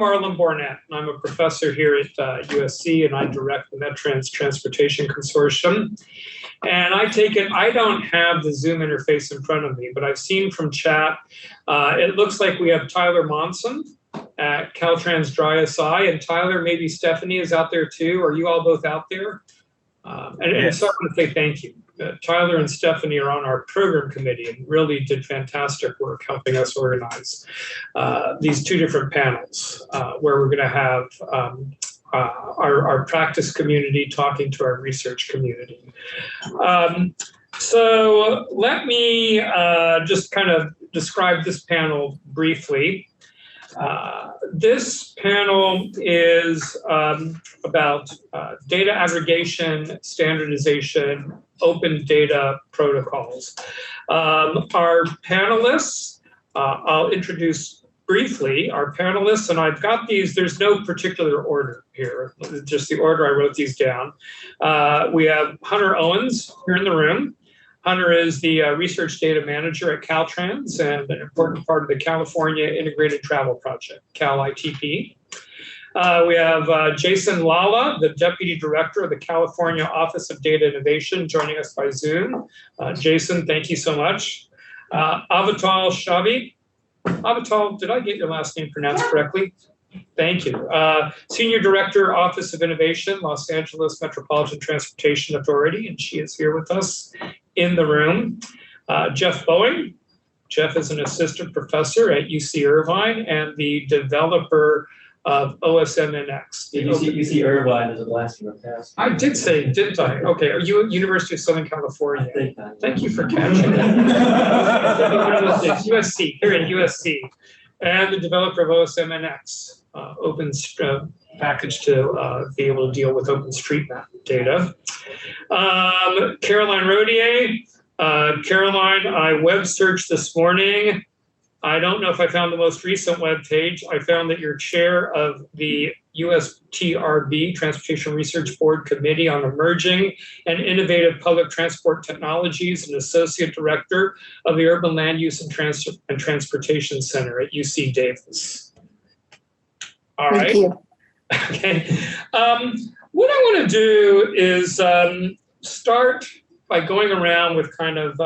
Marlon Bornett, and I'm a professor here at USC, and I direct the MetTrans Transportation Consortium. And I take it, I don't have the Zoom interface in front of me, but I've seen from chat, it looks like we have Tyler Monson at Caltrans Dry SI, and Tyler, maybe Stephanie is out there too. Are you all both out there? And so I want to say thank you. Tyler and Stephanie are on our program committee and really did fantastic work helping us organize these two different panels where we're going to have our practice community talking to our research community. So let me just kind of describe this panel briefly. This panel is about data aggregation, standardization, open data protocols. Our panelists, I'll introduce briefly our panelists, and I've got these, there's no particular order here, just the order I wrote these down. We have Hunter Owens here in the room. Hunter is the research data manager at Caltrans and an important part of the California Integrated Travel Project, Cal-ITP. We have Jason Lala, the deputy director of the California Office of Data Innovation, joining us by Zoom. Jason, thank you so much. Avital Shabi. Avital, did I get your last name pronounced correctly? Thank you. Senior Director, Office of Innovation, Los Angeles Metropolitan Transportation Authority, and she is here with us in the room. Jeff Boeing. Jeff is an assistant professor at UC Irvine and the developer of OSMNX. UC Irvine is a blast from the past. I did say, didn't I? Okay, are you at University of Southern California? I think that. Thank you for catching that. USC, here at USC. And the developer of OSMNX, open package to be able to deal with OpenStreetMap data. Caroline Rodier. Caroline, I web searched this morning. I don't know if I found the most recent web page. I found that you're chair of the USTRB, Transportation Research Board Committee on Emerging and Innovative Public Transport Technologies, and associate director of the Urban Land Use and Transportation Center at UC Davis. All right. Thank you. Okay. What I want to do is start by going around with kind of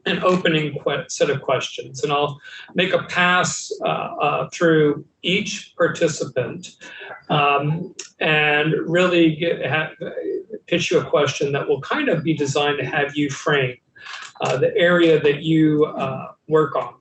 an opening set of questions, and I'll make a pass through each participant and really pitch you a question that will kind of be designed to have you frame the area that you work on.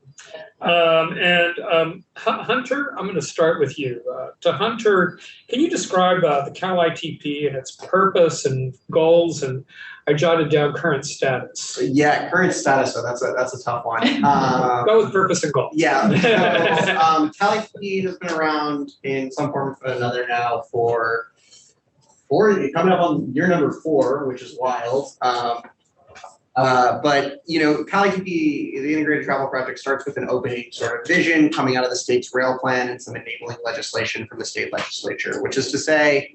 Hunter, I'm going to start with you. To Hunter, can you describe the Cal-ITP and its purpose and goals? And I jotted down current status. Yeah, current status. So that's a tough one. Go with purpose and goals. Yeah. So, Cal-ITP has been around in some form or another now for coming up on year number 4, which is wild. But you know, Cal-ITP, the Integrated Travel Project, starts with an opening sort of vision coming out of the state's rail plan and some enabling legislation from the state legislature, which is to say,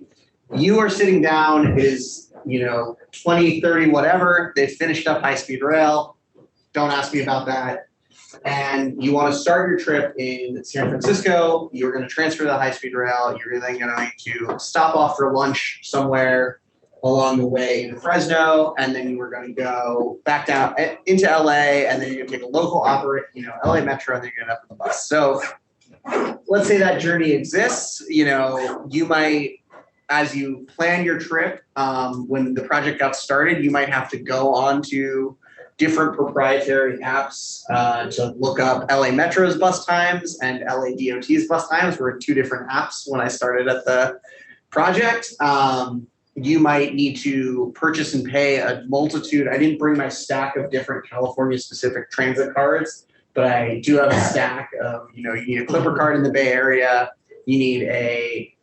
you are sitting down, it is, 20, 30, whatever, they've finished up high-speed rail, don't ask me about that, and you want to start your trip in San Francisco, you're going to transfer the high-speed rail, you're then going to stop off for lunch somewhere along the way in Fresno, and then you were going to go back down into LA, and then you're going to take a local LA Metro, and then you're going to end up on the bus. So let's say that journey exists. You might, as you plan your trip, when the project got started, you might have to go on to different proprietary apps to look up LA Metro's bus times and LA DOT's bus times. We're in 2 different apps when I started at the project. You might need to purchase and pay a multitude. I didn't bring my stack of different California-specific transit cards, but I do have a stack of, you need a Clipper card in the Bay Area. You need a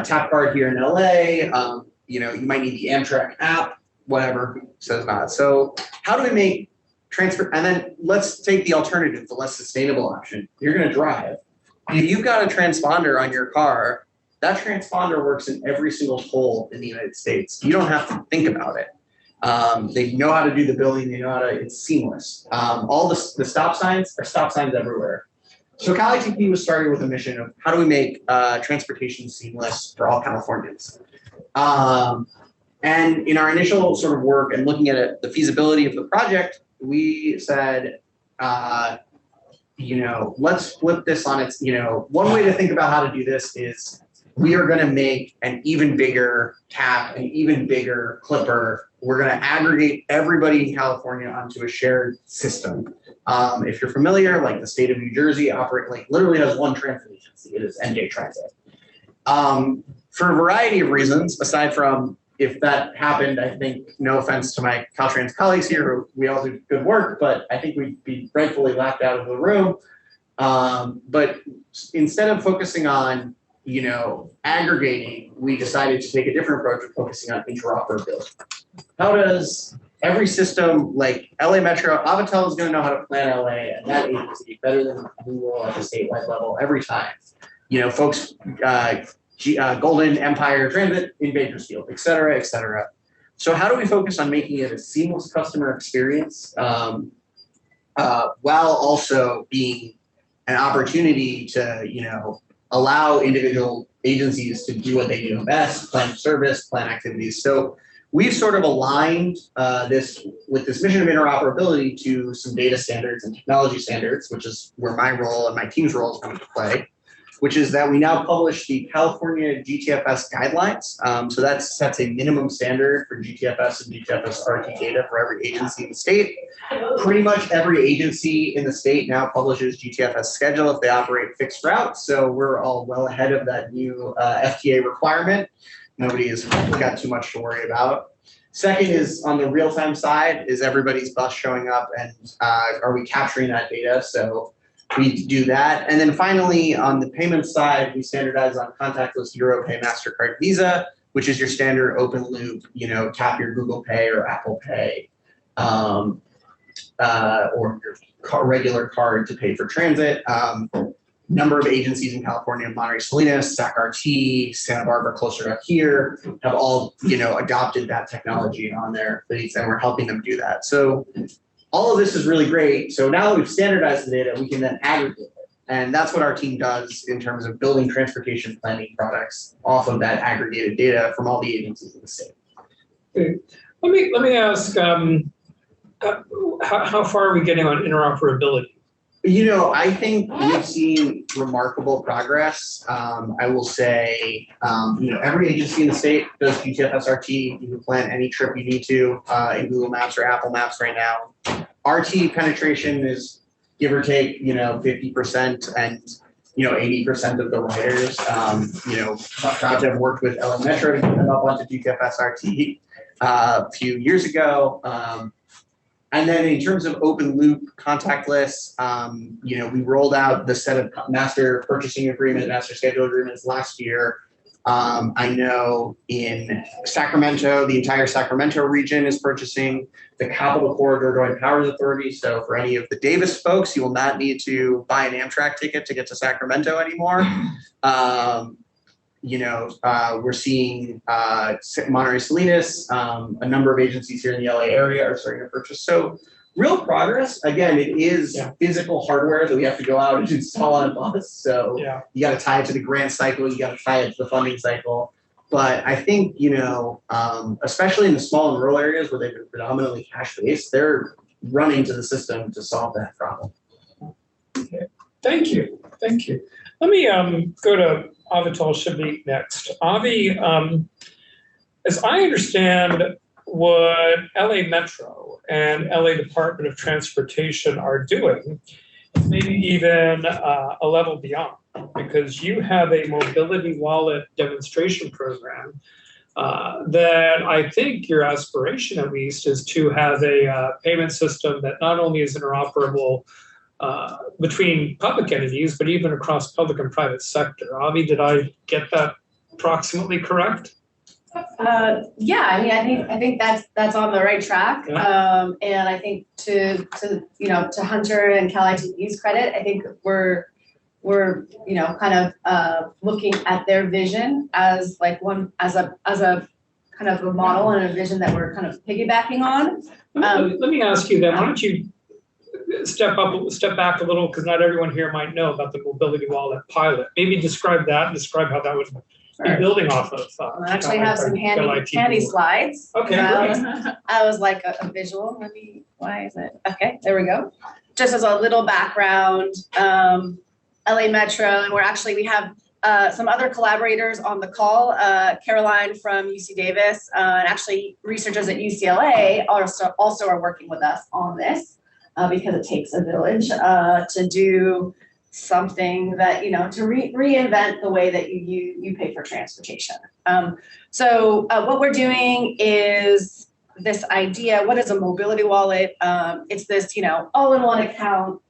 tap card here in LA. You might need the Amtrak app, whatever says not. So how do we make transfer? And then let's take the alternative, the less sustainable option. You're going to drive. If you've got a transponder on your car, that transponder works in every single toll in the United States. You don't have to think about it. They know how to do the billing. They know how to, it's seamless. All the stop signs are stop signs everywhere. So Cal-ITP was started with a mission of how do we make transportation seamless for all Californians? And in our initial sort of work and looking at it, the feasibility of the project, we said, let's flip this on its, one way to think about how to do this is we are going to make an even bigger tap, an even bigger clipper. We're going to aggregate everybody in California onto a shared system. If you're familiar, like the state of New Jersey literally has one transit agency. It is NJ Transit. For a variety of reasons, aside from if that happened, I think, no offense to my Caltrans colleagues here, who we all do good work, but I think we'd be rightfully laughed out of the room. But instead of focusing on, aggregating, we decided to take a different approach of focusing on interoperability. How does every system, like LA Metro, Avatel is going to know how to plan LA and that agency better than Google at the statewide level every time. Folks, Golden Empire Transit in Bakersfield, et cetera, et cetera. So how do we focus on making it a seamless customer experience while also being an opportunity to, allow individual agencies to do what they do best, plan service, plan activities. So we've sort of aligned this with this mission of interoperability to some data standards and technology standards, which is where my role and my team's role is coming to play, which is that we now publish the California GTFS guidelines. So that sets a minimum standard for GTFS and GTFS RT data for every agency in the state. Pretty much every agency in the state now publishes GTFS schedule if they operate fixed routes. So we're all well ahead of that new FTA requirement. Nobody has got too much to worry about. Second is on the real-time side, is everybody's bus showing up and are we capturing that data? So we do that. And then finally, on the payment side, we standardize on contactless EuroPay, MasterCard, Visa, which is your standard open loop, tap your Google Pay or Apple Pay, or your regular card to pay for transit. Number of agencies in California, Monterey Salinas, SAC-RT, Santa Barbara, closer up here, have all, adopted that technology on their fleets, and we're helping them do that. So all of this is really great. So now that we've standardized the data, we can then aggregate it. And that's what our team does in terms of building transportation planning products off of that aggregated data from all the agencies in the state. Okay. Let me ask, how far are we getting on interoperability? I think we've seen remarkable progress. I will say, every agency in the state does GTFS RT. You can plan any trip you need to in Google Maps or Apple Maps right now. RT penetration is give or take, 50% and, 80% of the riders. Proud to have worked with LA Metro to get them up onto GTFS RT a few years ago. And then in terms of open loop contactless, we rolled out the set of master purchasing agreement, master schedule agreements last year. I know in Sacramento, the entire Sacramento region is purchasing the Capital Corridor Joint Powers Authority. So for any of the Davis folks, you will not need to buy an Amtrak ticket to get to Sacramento anymore. We're seeing Monterey Salinas, a number of agencies here in the LA area are starting to purchase. So real progress. Again, it is physical hardware that we have to go out and install on a bus. So you got to tie it to the grant cycle. You got to tie it to the funding cycle. But I think, especially in the small and rural areas where they've been predominantly cash-based, they're running to the system to solve that problem. Okay. Thank you. Let me go to Avital Shabik next. Avi, as I understand what LA Metro and LA Department of Transportation are doing, maybe even a level beyond, because you have a mobility wallet demonstration program that I think your aspiration at least is to have a payment system that not only is interoperable between public entities, but even across public and private sector. Avi, did I get that approximately correct? I think that's on the right track. Yeah. And I think to Hunter and Cal-ITP's credit, I think we're kind of looking at their vision as like as a kind of a model and a vision that we're kind of piggybacking on. Let me ask you then, why don't you, step back a little, because not everyone here might know about the mobility wallet pilot. Maybe describe that, describe how that would be building off of. I actually have some handy slides. Okay, great. I was like a visual, maybe, why is it? Okay, there we go. Just as a little background, LA Metro, and we have some other collaborators on the call. Caroline from UC Davis, and actually researchers at UCLA also are working with us on this because it takes a village to do something that, to reinvent the way that you pay for transportation. So what we're doing is this idea, what is a mobility wallet? It's this, all-in-one account,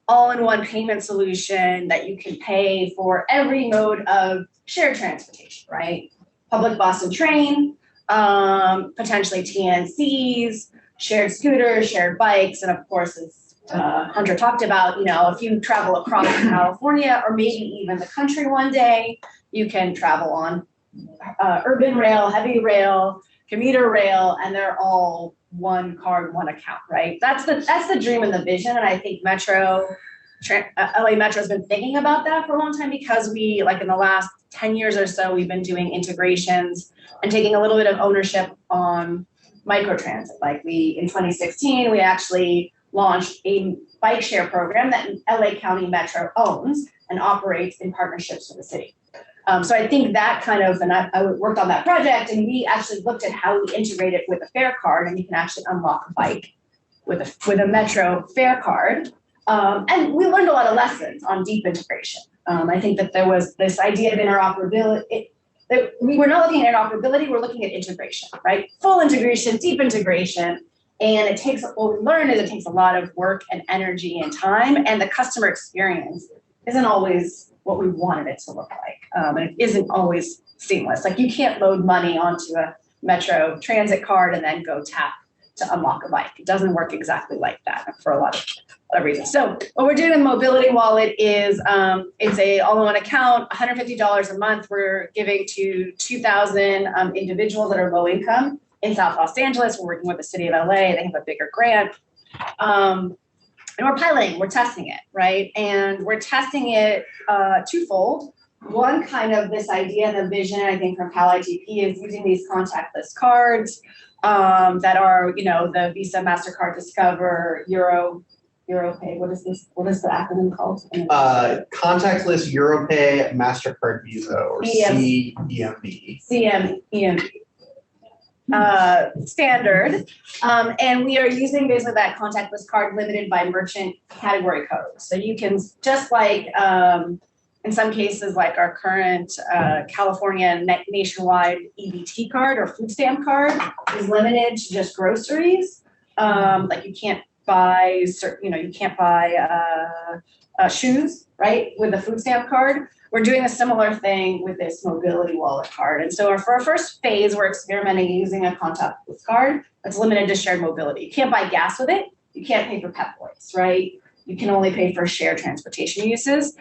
all-in-one payment solution that you can pay for every mode of shared transportation, right? Public bus and train, potentially TNCs, shared scooters, shared bikes, and of course, as Hunter talked about, if you travel across California or maybe even the country one day, you can travel on urban rail, heavy rail, commuter rail, and they're all one card, one account, right? That's the dream and the vision. And I think LA Metro has been thinking about that for a long time because we, like in the last 10 years or so, we've been doing integrations and taking a little bit of ownership on microtransit. Like in 2016, we actually launched a bike share program that LA County Metro owns and operates in partnerships with the city. So I think that and I worked on that project, and we actually looked at how we integrate it with a fare card, and you can actually unlock a bike with a Metro fare card. And we learned a lot of lessons on deep integration. I think that there was this idea of interoperability. We were not looking at interoperability, we're looking at integration, right? Full integration, deep integration. And what we learned is it takes a lot of work and energy and time, and the customer experience isn't always what we wanted it to look like. And it isn't always seamless. Like you can't load money onto a Metro transit card and then go tap to unlock a bike. It doesn't work exactly like that for a lot of reasons. So what we're doing in Mobility Wallet is it's a all-in-one account, $150 a month. We're giving to 2,000 individuals that are low income in South Los Angeles. We're working with the city of LA. They have a bigger grant. And we're piloting, we're testing it, right? And we're testing it twofold. One, kind of this idea, the vision, I think, from Cal-ITP is using these contactless cards that are, the Visa, MasterCard, Discover, Europay. What is this? What is the acronym called? Contactless Europay, MasterCard, Visa, or CEMV. CEMV. Standard, and we are using basically that contactless card limited by merchant category code. So you can, just like in some cases, like our current California nationwide EBT card or food stamp card is limited to just groceries. Like you can't buy shoes, right, with a food stamp card. We're doing a similar thing with this mobility wallet card. And so for our first phase, we're experimenting using a contactless card that's limited to shared mobility. You can't buy gas with it. You can't pay for Pep Boys, right? You can only pay for shared transportation uses.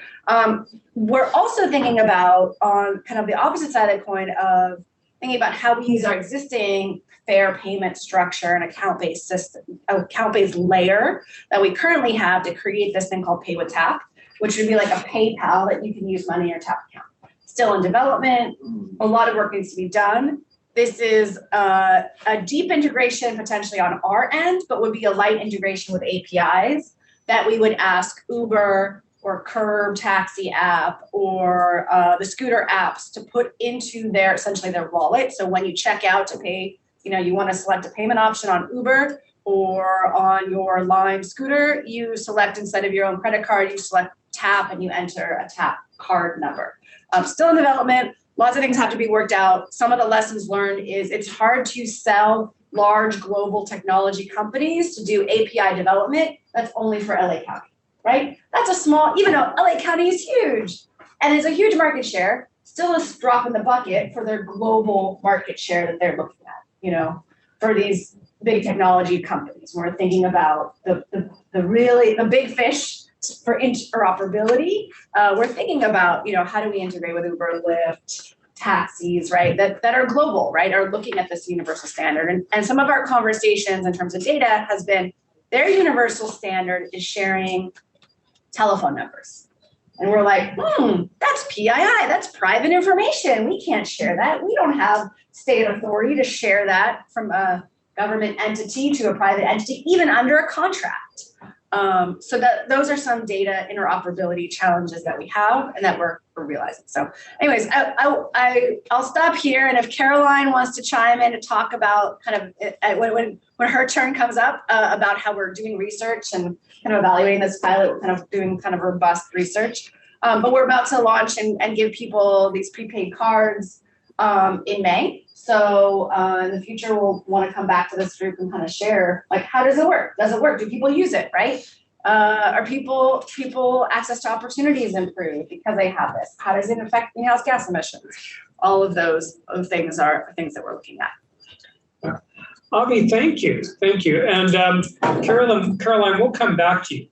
We're also thinking about, on kind of the opposite side of the coin, of thinking about how we use our existing fare payment structure and account-based system, account-based layer that we currently have to create this thing called Pay with Tap, which would be like a PayPal that you can use money in your tap account. Still in development, a lot of work needs to be done. This is a deep integration potentially on our end, but would be a light integration with APIs that we would ask Uber or Curb taxi app or the scooter apps to put into essentially their wallet. So when you check out to pay, you want to select a payment option on Uber or on your Lime scooter, you select, instead of your own credit card, you select tap and you enter a tap card number. Still in development, lots of things have to be worked out. Some of the lessons learned is it's hard to sell large global technology companies to do API development that's only for LA County, right? That's a small, even though LA County is huge and it's a huge market share, still a drop in the bucket for their global market share that they're looking at, for these big technology companies. We're thinking about the big fish for interoperability. We're thinking about, how do we integrate with Uber, Lyft, taxis, right, that are global, right, are looking at this universal standard. And some of our conversations in terms of data has been, their universal standard is sharing telephone numbers. And we're like, that's PII, that's private information. We can't share that. We don't have state authority to share that from a government entity to a private entity, even under a contract. So those are some data interoperability challenges that we have and that we're realizing. So anyways, I'll stop here. And if Caroline wants to chime in to talk about kind of when her turn comes up about how we're doing research and kind of evaluating this pilot, we're kind of doing kind of robust research. But we're about to launch and give people these prepaid cards in May. So in the future, we'll want to come back to this group and kind of share, like, how does it work? Does it work? Do people use it, right? Are people access to opportunities improved because they have this? How does it affect greenhouse gas emissions? All of those things are things that we're looking at. Avi, thank you. And Caroline, we'll come back to you.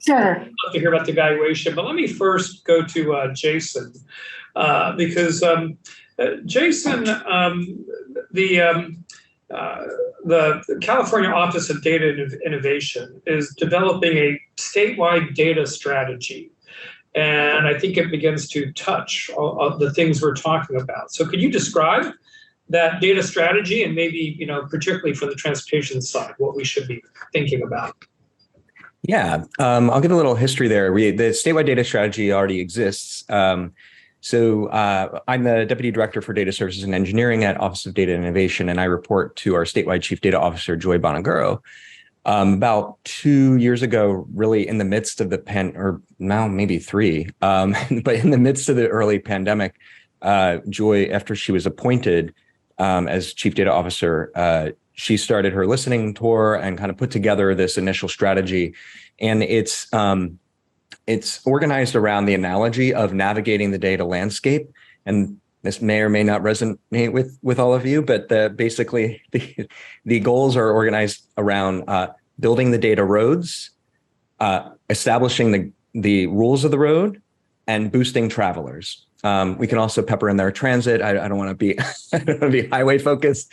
Sure. I'd love to hear about the evaluation, but let me first go to Jason, because Jason, the California Office of Data Innovation is developing a statewide data strategy. And I think it begins to touch all the things we're talking about. So could you describe that data strategy and maybe, particularly for the transportation side, what we should be thinking about? Yeah, I'll give a little history there. The statewide data strategy already exists. So I'm the Deputy Director for Data Services and Engineering at Office of Data Innovation, and I report to our statewide Chief Data Officer, Joy Bonaguro. About 2 years ago, really in the midst of the or now maybe 3, but in the midst of the early pandemic, Joy, after she was appointed as Chief Data Officer, she started her listening tour and kind of put together this initial strategy. And it's organized around the analogy of navigating the data landscape. And this may or may not resonate with all of you, but basically the goals are organized around building the data roads, establishing the rules of the road, and boosting travelers. We can also pepper in there transit. I don't want to be highway focused,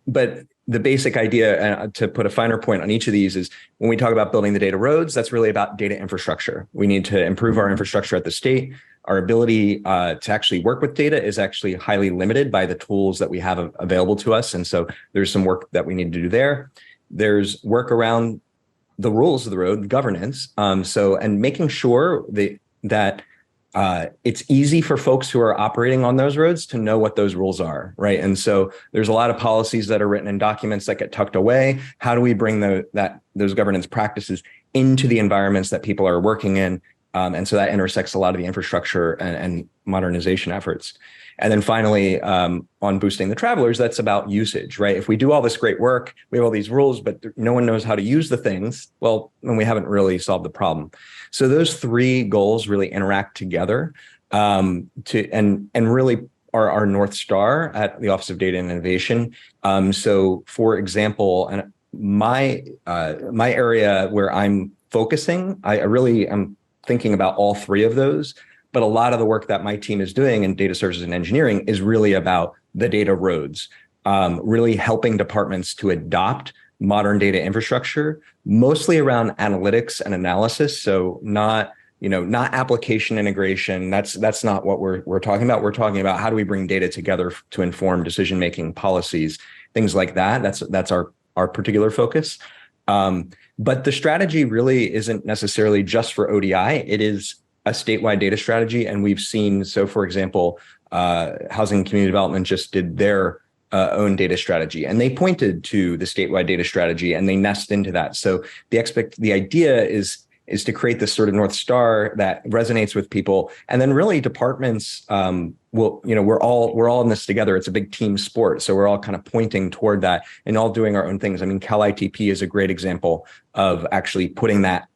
but the basic idea, to put a finer point on each of these, is when we talk about building the data roads, that's really about data infrastructure. We need to improve our infrastructure at the state. Our ability to actually work with data is actually highly limited by the tools that we have available to us. And so there's some work that we need to do there. There's work around the rules of the road, governance. And making sure that it's easy for folks who are operating on those roads to know what those rules are, right? And so there's a lot of policies that are written in documents that get tucked away. How do we bring those governance practices into the environments that people are working in? And so that intersects a lot of the infrastructure and modernization efforts. And then finally, on boosting the travelers, that's about usage, right? If we do all this great work, we have all these rules, but no one knows how to use the things, well, then we haven't really solved the problem. So those 3 goals really interact together and really are our North Star at the Office of Data and Innovation. So for example, and my area where I'm focusing, I really am thinking about all 3 of those. But a lot of the work that my team is doing in data services and engineering is really about the data roads, really helping departments to adopt modern data infrastructure, mostly around analytics and analysis. So not application integration. That's not what we're talking about. We're talking about how do we bring data together to inform decision-making policies, things like that. That's our particular focus. But the strategy really isn't necessarily just for ODI. It is a statewide data strategy. And we've seen, so for example, Housing and Community Development just did their own data strategy, and they pointed to the statewide data strategy and they nest into that. So the idea is to create this sort of North Star that resonates with people. And then really departments we're all in this together. It's a big team sport. So we're all kind of pointing toward that and all doing our own things. I mean, Cal-ITP is a great example of actually putting that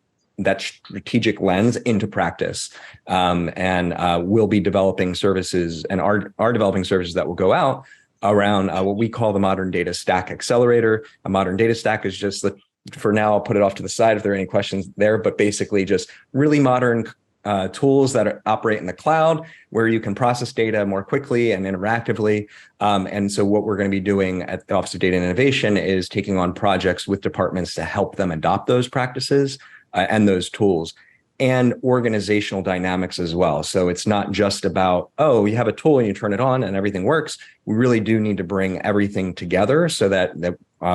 strategic lens into practice. And we'll be developing services and are developing services that will go out around what we call the Modern Data Stack Accelerator. A modern data stack is just for now, I'll put it off to the side if there are any questions there, but basically just really modern tools that operate in the cloud where you can process data more quickly and interactively. And so what we're going to be doing at the Office of Data and Innovation is taking on projects with departments to help them adopt those practices and those tools, and organizational dynamics as well. So it's not just about, oh, you have a tool and you turn it on and everything works. We really do need to bring everything together so that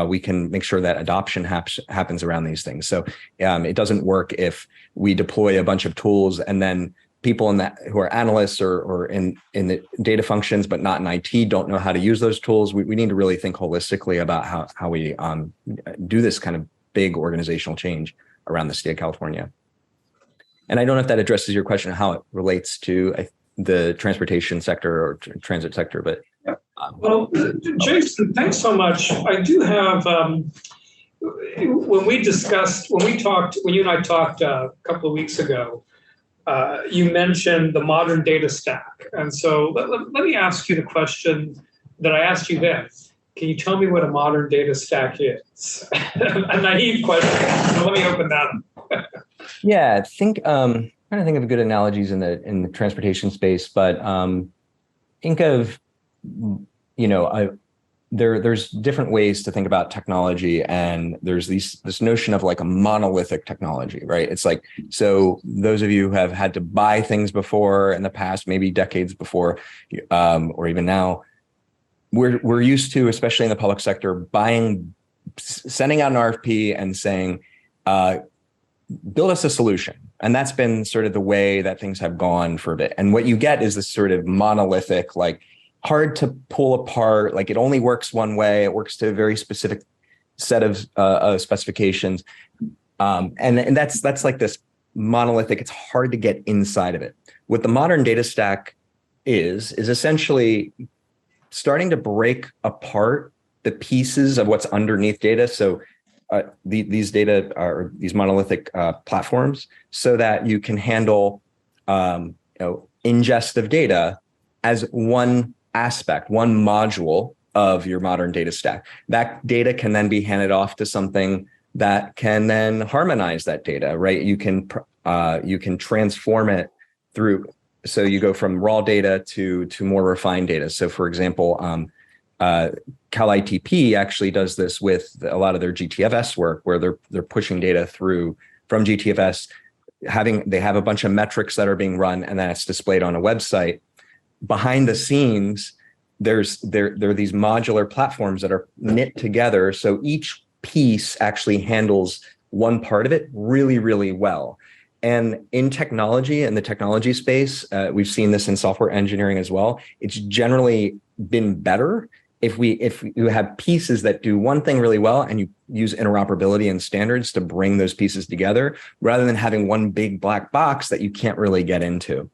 we can make sure that adoption happens around these things. So it doesn't work if we deploy a bunch of tools and then people who are analysts or in the data functions, but not in IT, don't know how to use those tools. We need to really think holistically about how we do this kind of big organizational change around the state of California. And I don't know if that addresses your question, how it relates to the transportation sector or transit sector, but. Well, Jason, thanks so much. I do have, when you and I talked a couple of weeks ago, you mentioned the modern data stack. And so let me ask you the question that I asked you then. Can you tell me what a modern data stack is? A naive question, so let me open that up. Yeah, I'm trying to think of good analogies in the transportation space, but think of, there's different ways to think about technology, and there's this notion of like a monolithic technology, right? It's like, so those of you who have had to buy things before in the past, maybe decades before, or even now, we're used to, especially in the public sector, sending out an RFP and saying, build us a solution. And that's been sort of the way that things have gone for a bit. And what you get is this sort of monolithic, like hard to pull apart, like it only works one way. It works to a very specific set of specifications. And that's like this monolithic, it's hard to get inside of it. What the modern data stack is essentially starting to break apart the pieces of what's underneath data. So these data are these monolithic platforms, so that you can handle ingest of data as one aspect, one module of your modern data stack. That data can then be handed off to something that can then harmonize that data, right? You can transform it through. So you go from raw data to more refined data. So for example, Cal-ITP actually does this with a lot of their GTFS work, where they're pushing data through from GTFS, they have a bunch of metrics that are being run, and then it's displayed on a website. Behind the scenes, there are these modular platforms that are knit together, so each piece actually handles one part of it really, really well. And in technology, in the technology space, we've seen this in software engineering as well. It's generally been better if you have pieces that do one thing really well, and you use interoperability and standards to bring those pieces together, rather than having one big black box that you can't really get into.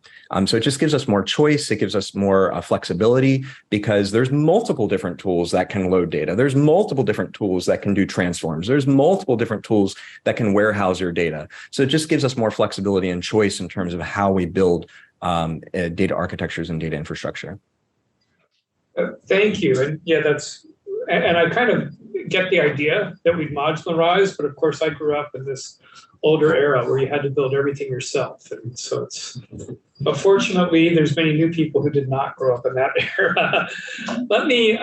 So it just gives us more choice. It gives us more flexibility, because there's multiple different tools that can load data. There's multiple different tools that can do transforms. There's multiple different tools that can warehouse your data. So it just gives us more flexibility and choice in terms of how we build data architectures and data infrastructure. Thank you. And yeah, and I kind of get the idea that we'd modularize, but of course I grew up in this older era where you had to build everything yourself. And so unfortunately, there's many new people who did not grow up in that era. Let me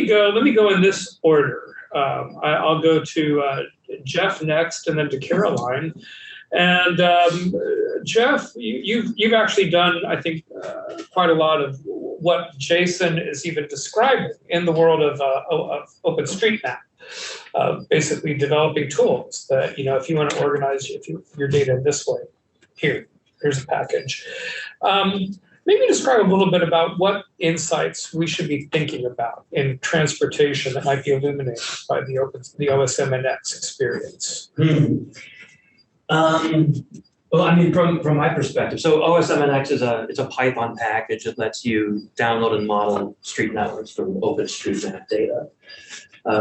go in this order. I'll go to Jeff next, and then to Caroline. And Jeff, you've actually done, I think, quite a lot of what Jason is even describing in the world of OpenStreetMap, basically developing tools that, if you want to organize your data in this way, here's a package. Maybe describe a little bit about what insights we should be thinking about in transportation that might be illuminated by the OSMNX experience. Well, I mean, from my perspective, so OSMNX is a Python package that lets you download and model street networks from OpenStreetMap data,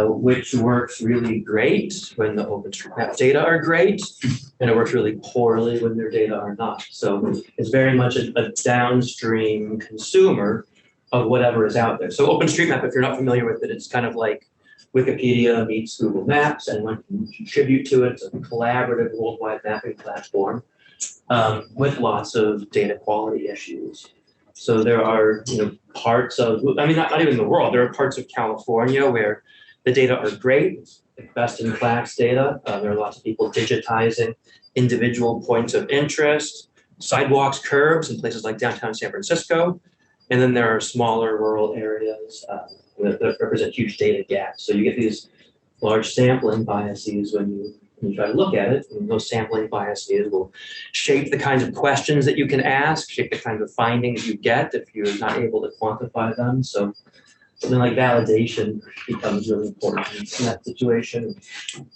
which works really great when the OpenStreetMap data are great, and it works really poorly when their data are not. So it's very much a downstream consumer of whatever is out there. So OpenStreetMap, if you're not familiar with it, it's kind of like Wikipedia meets Google Maps, and one can contribute to it. It's a collaborative worldwide mapping platform with lots of data quality issues. So there are, parts of, I mean, not even the world, there are parts of California where the data are great, best in class data. There are lots of people digitizing individual points of interest, sidewalks, curbs in places like downtown San Francisco. And then there are smaller rural areas that represent huge data gaps. So you get these large sampling biases when you try to look at it, and those sampling biases will shape the kinds of questions that you can ask, shape the kinds of findings you get if you're not able to quantify them. So something like validation becomes really important in that situation.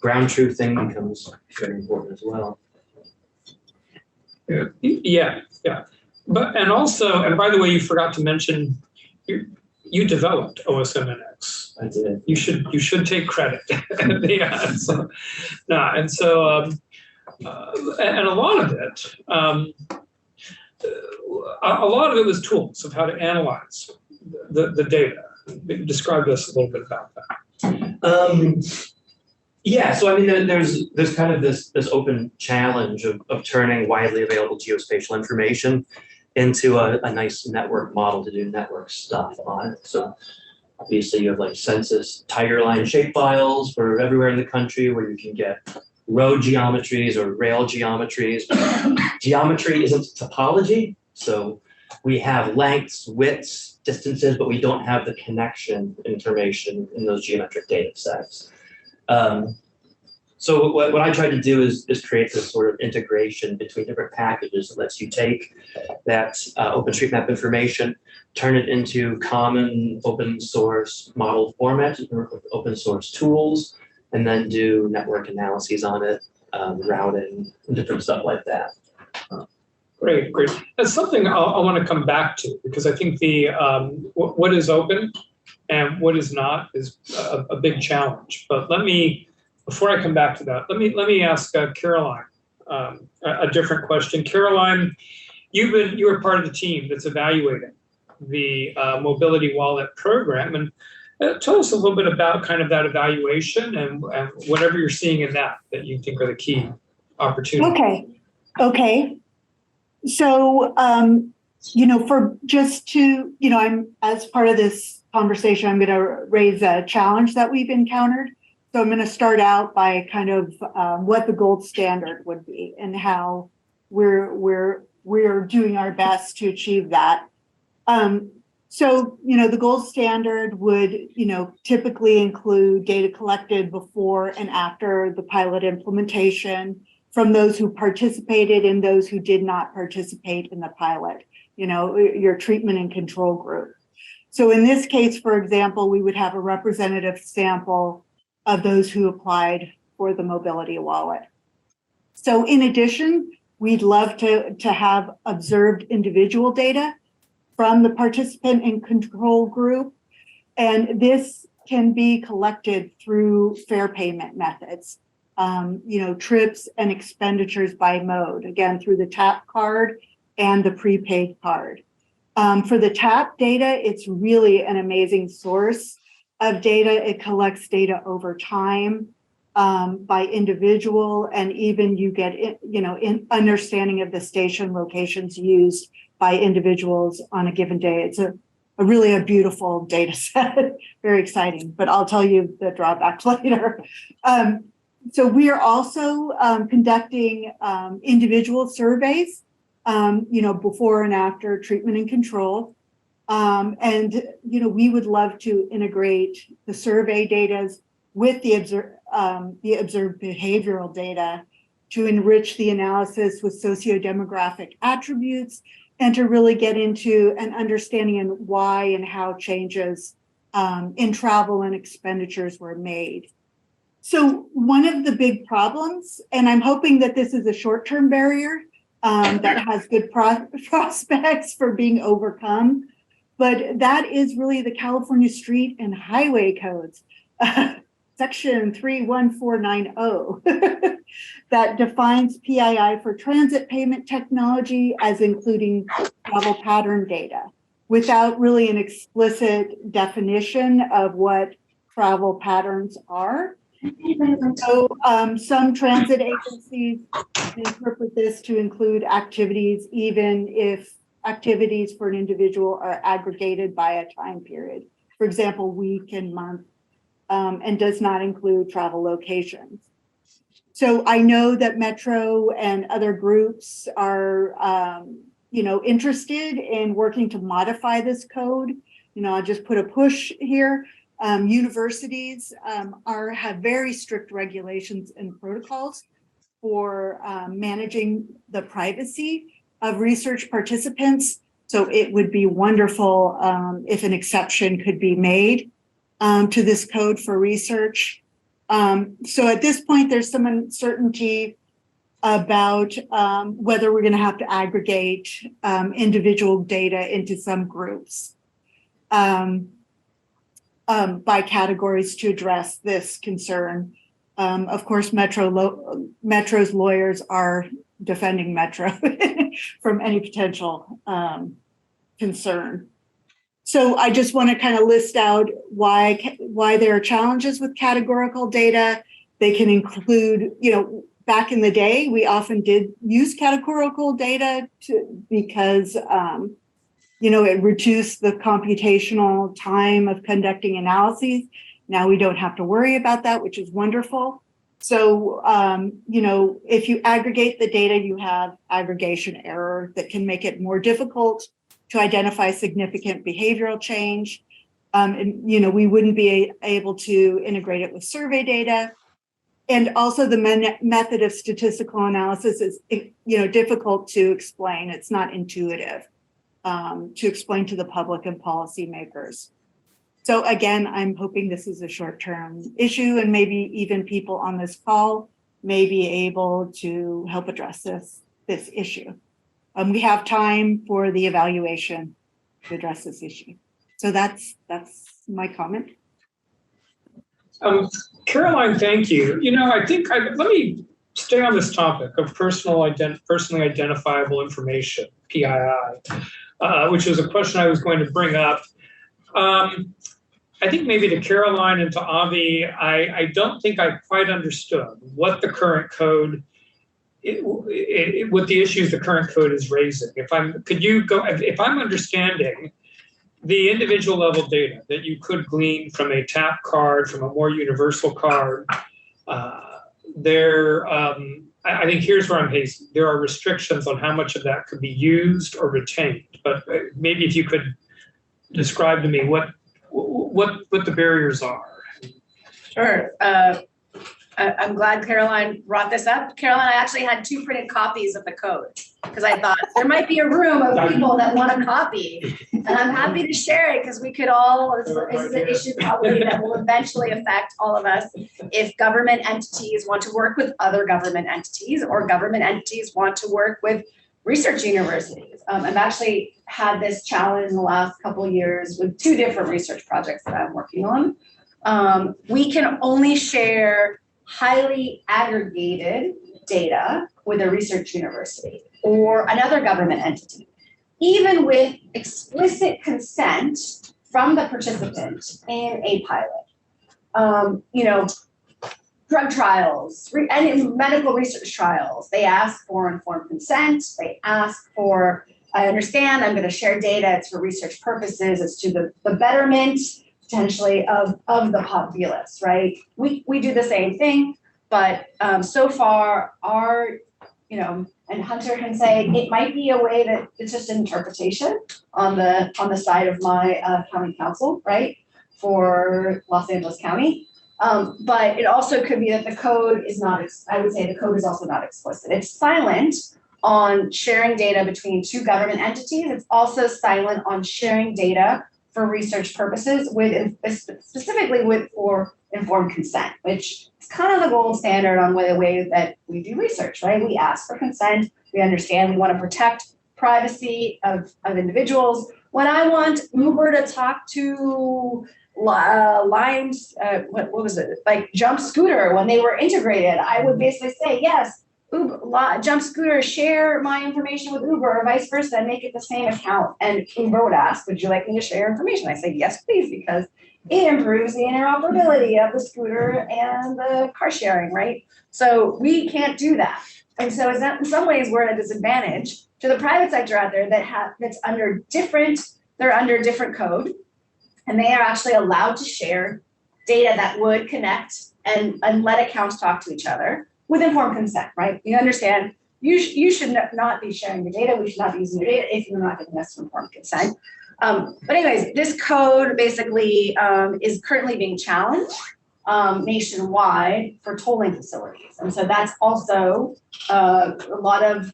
Ground truthing becomes very important as well. Yeah. But, and also, and by the way, you forgot to mention, you developed OSMNX. I did. You should take credit. Yeah. So, and a lot of it, a lot of it was tools of how to analyze the data. Describe us a little bit about that. Yeah, so I mean, there's kind of this open challenge of turning widely available geospatial information into a nice network model to do network stuff on it. So obviously you have like census tiger line shape files for everywhere in the country where you can get road geometries or rail geometries. Geometry isn't topology, so we have lengths, widths, distances, but we don't have the connection information in those geometric data sets. So what I tried to do is create this sort of integration between different packages that lets you take that OpenStreetMap information, turn it into common open source model formats, open source tools, and then do network analyses on it, routing, and different stuff like that. Great. That's something I want to come back to, because I think the what is open and what is not is a big challenge. But before I come back to that, let me ask Caroline a different question. Caroline, you were part of the team that's evaluating the mobility wallet program, and tell us a little bit about kind of that evaluation and whatever you're seeing in that you think are the key opportunities. Okay. So, I'm as part of this conversation, I'm going to raise a challenge that we've encountered. So I'm going to start out by kind of what the gold standard would be and how we're doing our best to achieve that. So, the gold standard would, typically include data collected before and after the pilot implementation from those who participated and those who did not participate in the pilot, your treatment and control group. So in this case, for example, we would have a representative sample of those who applied for the mobility wallet. So in addition, we'd love to have observed individual data from the participant and control group. And this can be collected through fair payment methods, trips and expenditures by mode, again, through the tap card and the prepaid card. For the tap data, it's really an amazing source of data. It collects data over time by individual, and even you get, in understanding of the station locations used by individuals on a given day. It's a really beautiful data set, very exciting, but I'll tell you the drawbacks later. So we are also conducting individual surveys, before and after treatment and control. And we would love to integrate the survey data with the observed behavioral data to enrich the analysis with socio-demographic attributes and to really get into an understanding of why and how changes in travel and expenditures were made. So one of the big problems, and I'm hoping that this is a short-term barrier that has good prospects for being overcome, but that is really the California Street and Highway Codes, section 31490, that defines PII for transit payment technology as including travel pattern data, without really an explicit definition of what travel patterns are. So some transit agencies interpret this to include activities, even if activities for an individual are aggregated by a time period. For example, week and month, and does not include travel locations. So I know that Metro and other groups are, interested in working to modify this code. I'll just put a push here. Universities have very strict regulations and protocols for managing the privacy of research participants. So it would be wonderful if an exception could be made to this code for research. So at this point, there's some uncertainty about whether we're going to have to aggregate individual data into some groups by categories to address this concern. Of course, Metro's lawyers are defending Metro from any potential concern. So I just want to kind of list out why there are challenges with categorical data. They can include, back in the day, we often did use categorical data because it reduced the computational time of conducting analyses. Now we don't have to worry about that, which is wonderful. So, if you aggregate the data, you have aggregation error that can make it more difficult to identify significant behavioral change. We wouldn't be able to integrate it with survey data. And also the method of statistical analysis is, difficult to explain. It's not intuitive to explain to the public and policymakers. So again, I'm hoping this is a short-term issue, and maybe even people on this call may be able to help address this issue. We have time for the evaluation to address this issue. So that's my comment. Caroline, thank you. I think let me stay on this topic of personally identifiable information, PII, which was a question I was going to bring up. I think maybe to Caroline and to Avi, I don't think I quite understood what the current code, what the issues the current code is raising. If I'm understanding the individual level data that you could glean from a tap card, from a more universal card, I think here's where I'm hazy. There are restrictions on how much of that could be used or retained, but maybe if you could describe to me what the barriers are. Sure. I'm glad Caroline brought this up. Caroline, I actually had 2 printed copies of the code because I thought there might be a room of people that want a copy, and I'm happy to share it because we could all, this is an issue probably that will eventually affect all of us if government entities want to work with other government entities or government entities want to work with research universities. I've actually had this challenge in the last couple of years with 2 different research projects that I'm working on. We can only share highly aggregated data with a research university or another government entity, even with explicit consent from the participant in a pilot. Drug trials, any medical research trials, they ask for informed consent. They ask for, I understand, I'm going to share data. It's for research purposes. It's to the betterment potentially of the populace, right? We do the same thing, but so far and Hunter can say it might be a way that it's just an interpretation on the side of my county council, right, for Los Angeles County. But it also could be that the code is not, I would say the code is also not explicit. It's silent on sharing data between 2 government entities. It's also silent on sharing data for research purposes specifically for informed consent, which is kind of the gold standard on the way that we do research, right? We ask for consent. We understand we want to protect privacy of individuals. When I want Uber to talk to Lime's, what was it? Like Jump Scooter, when they were integrated, I would basically say, yes, Jump Scooter share my information with Uber or vice versa and make it the same account. And Uber would ask, would you like me to share your information? I say, yes, please, because it improves the interoperability of the scooter and the car sharing, right? So we can't do that. And so in some ways, we're at a disadvantage to the private sector out there that's under different code. And they are actually allowed to share data that would connect and let accounts talk to each other with informed consent, right? You understand, you should not be sharing your data. We should not be using your data if you're not giving us informed consent. But anyways, this code basically is currently being challenged nationwide for tolling facilities. And so that's also a lot of,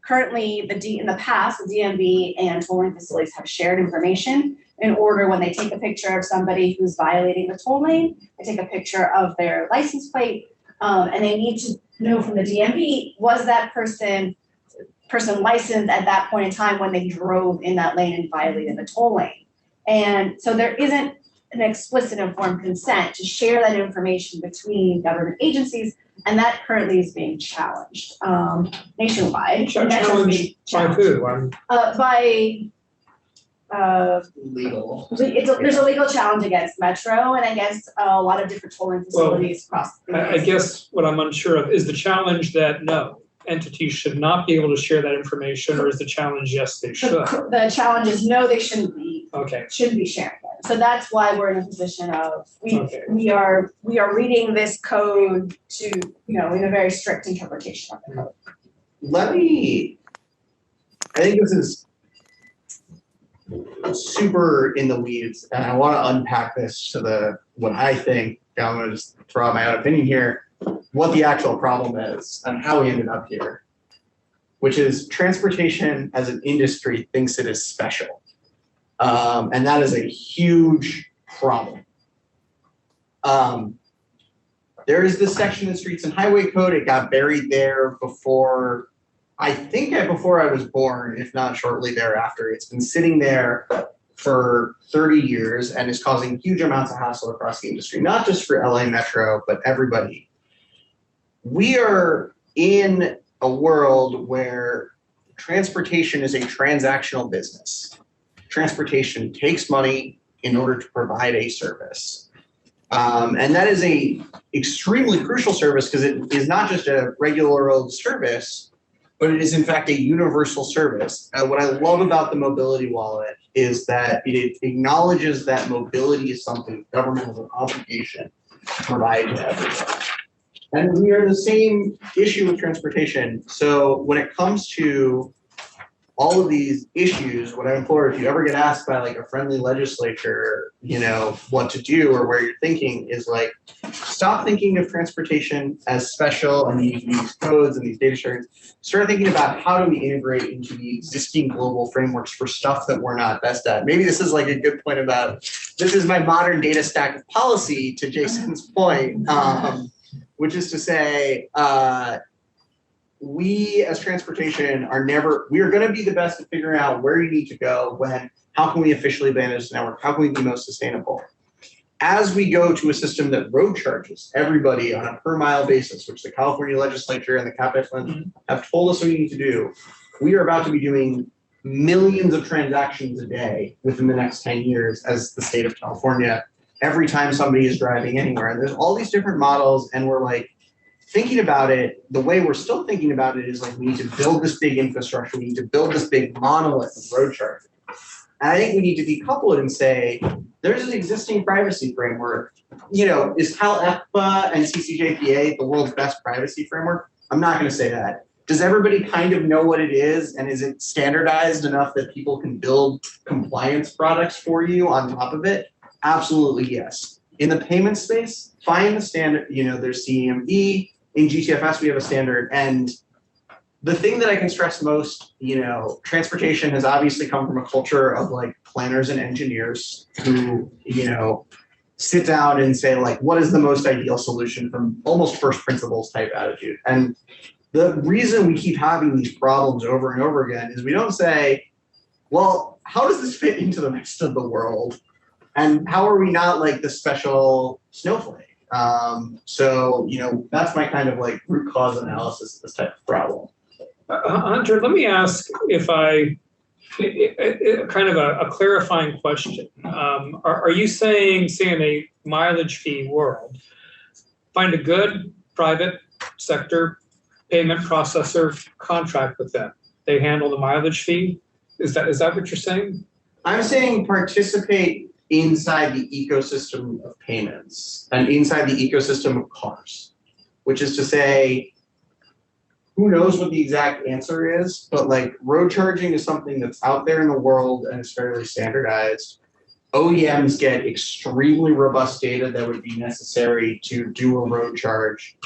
currently in the past, the DMV and tolling facilities have shared information in order when they take a picture of somebody who's violating the toll lane, they take a picture of their license plate, and they need to know from the DMV, was that person licensed at that point in time when they drove in that lane and violated the toll lane. And so there isn't an explicit informed consent to share that information between government agencies, and that currently is being challenged nationwide. Challenged by who? Legal. There's a legal challenge against Metro and against a lot of different tolling facilities across the I guess what I'm unsure of is the challenge that no, entities should not be able to share that information, or is the challenge yes, they should? The challenge is no, they shouldn't be. Okay. Shouldn't be sharing it. So that's why we're in a position of we are reading this code to, in a very strict interpretation of the code. I think this is super in the weeds, and I want to unpack this to what I think, I'm going to just throw out my own opinion here, what the actual problem is and how we ended up here, which is transportation as an industry thinks it is special. And that is a huge problem. There is this section in the Streets and Highway Code. It got buried there before I was born, if not shortly thereafter. It's been sitting there for 30 years and is causing huge amounts of hassle across the industry, not just for LA Metro, but everybody. We are in a world where transportation is a transactional business. Transportation takes money in order to provide a service. And that is a extremely crucial service because it is not just a regular old service, but it is in fact a universal service. What I love about the mobility wallet is that it acknowledges that mobility is something the government has an obligation to provide to everyone. And we are the same issue with transportation. So when it comes to all of these issues, what I implore, if you ever get asked by like a friendly legislature, what to do or where you're thinking is like, stop thinking of transportation as special and these codes and these data sharing. Start thinking about how do we integrate into the existing global frameworks for stuff that we're not best at. Maybe this is like a good point about, this is my modern data stack of policy to Jason's point, which is to say, we as transportation we are going to be the best at figuring out where you need to go, how can we officially manage the network, how can we be most sustainable. As we go to a system that road charges everybody on a per mile basis, which the California legislature and the CapEx funds have told us we need to do, we are about to be doing millions of transactions a day within the next 10 years as the state of California, every time somebody is driving anywhere. And there's all these different models, and we're like, thinking about it, the way we're still thinking about it is like, we need to build this big infrastructure, we need to build this big monolith of road charging. And I think we need to decouple it and say, there's an existing privacy framework. Is Cal-ITP and CCJPA the world's best privacy framework? I'm not going to say that. Does everybody kind of know what it is, and is it standardized enough that people can build compliance products for you on top of it? Absolutely, yes. In the payment space, find the standard, there's CEMV. In GTFS, we have a standard. And the thing that I can stress most, transportation has obviously come from a culture of like planners and engineers who, sit down and say like, what is the most ideal solution from almost first principles type attitude. And the reason we keep having these problems over and over again is we don't say, well, how does this fit into the rest of the world? And how are we not like the special snowflake? So, that's my kind of like root cause analysis of this type of problem. Hunter, let me ask kind of a clarifying question. Are you saying, say in a mileage fee world, find a good private sector payment processor, contract with them? They handle the mileage fee? Is that what you're saying? I'm saying participate inside the ecosystem of payments and inside the ecosystem of cars, which is to say, who knows what the exact answer is, but like road charging is something that's out there in the world and is fairly standardized. OEMs get extremely robust data that would be necessary to do a road charge,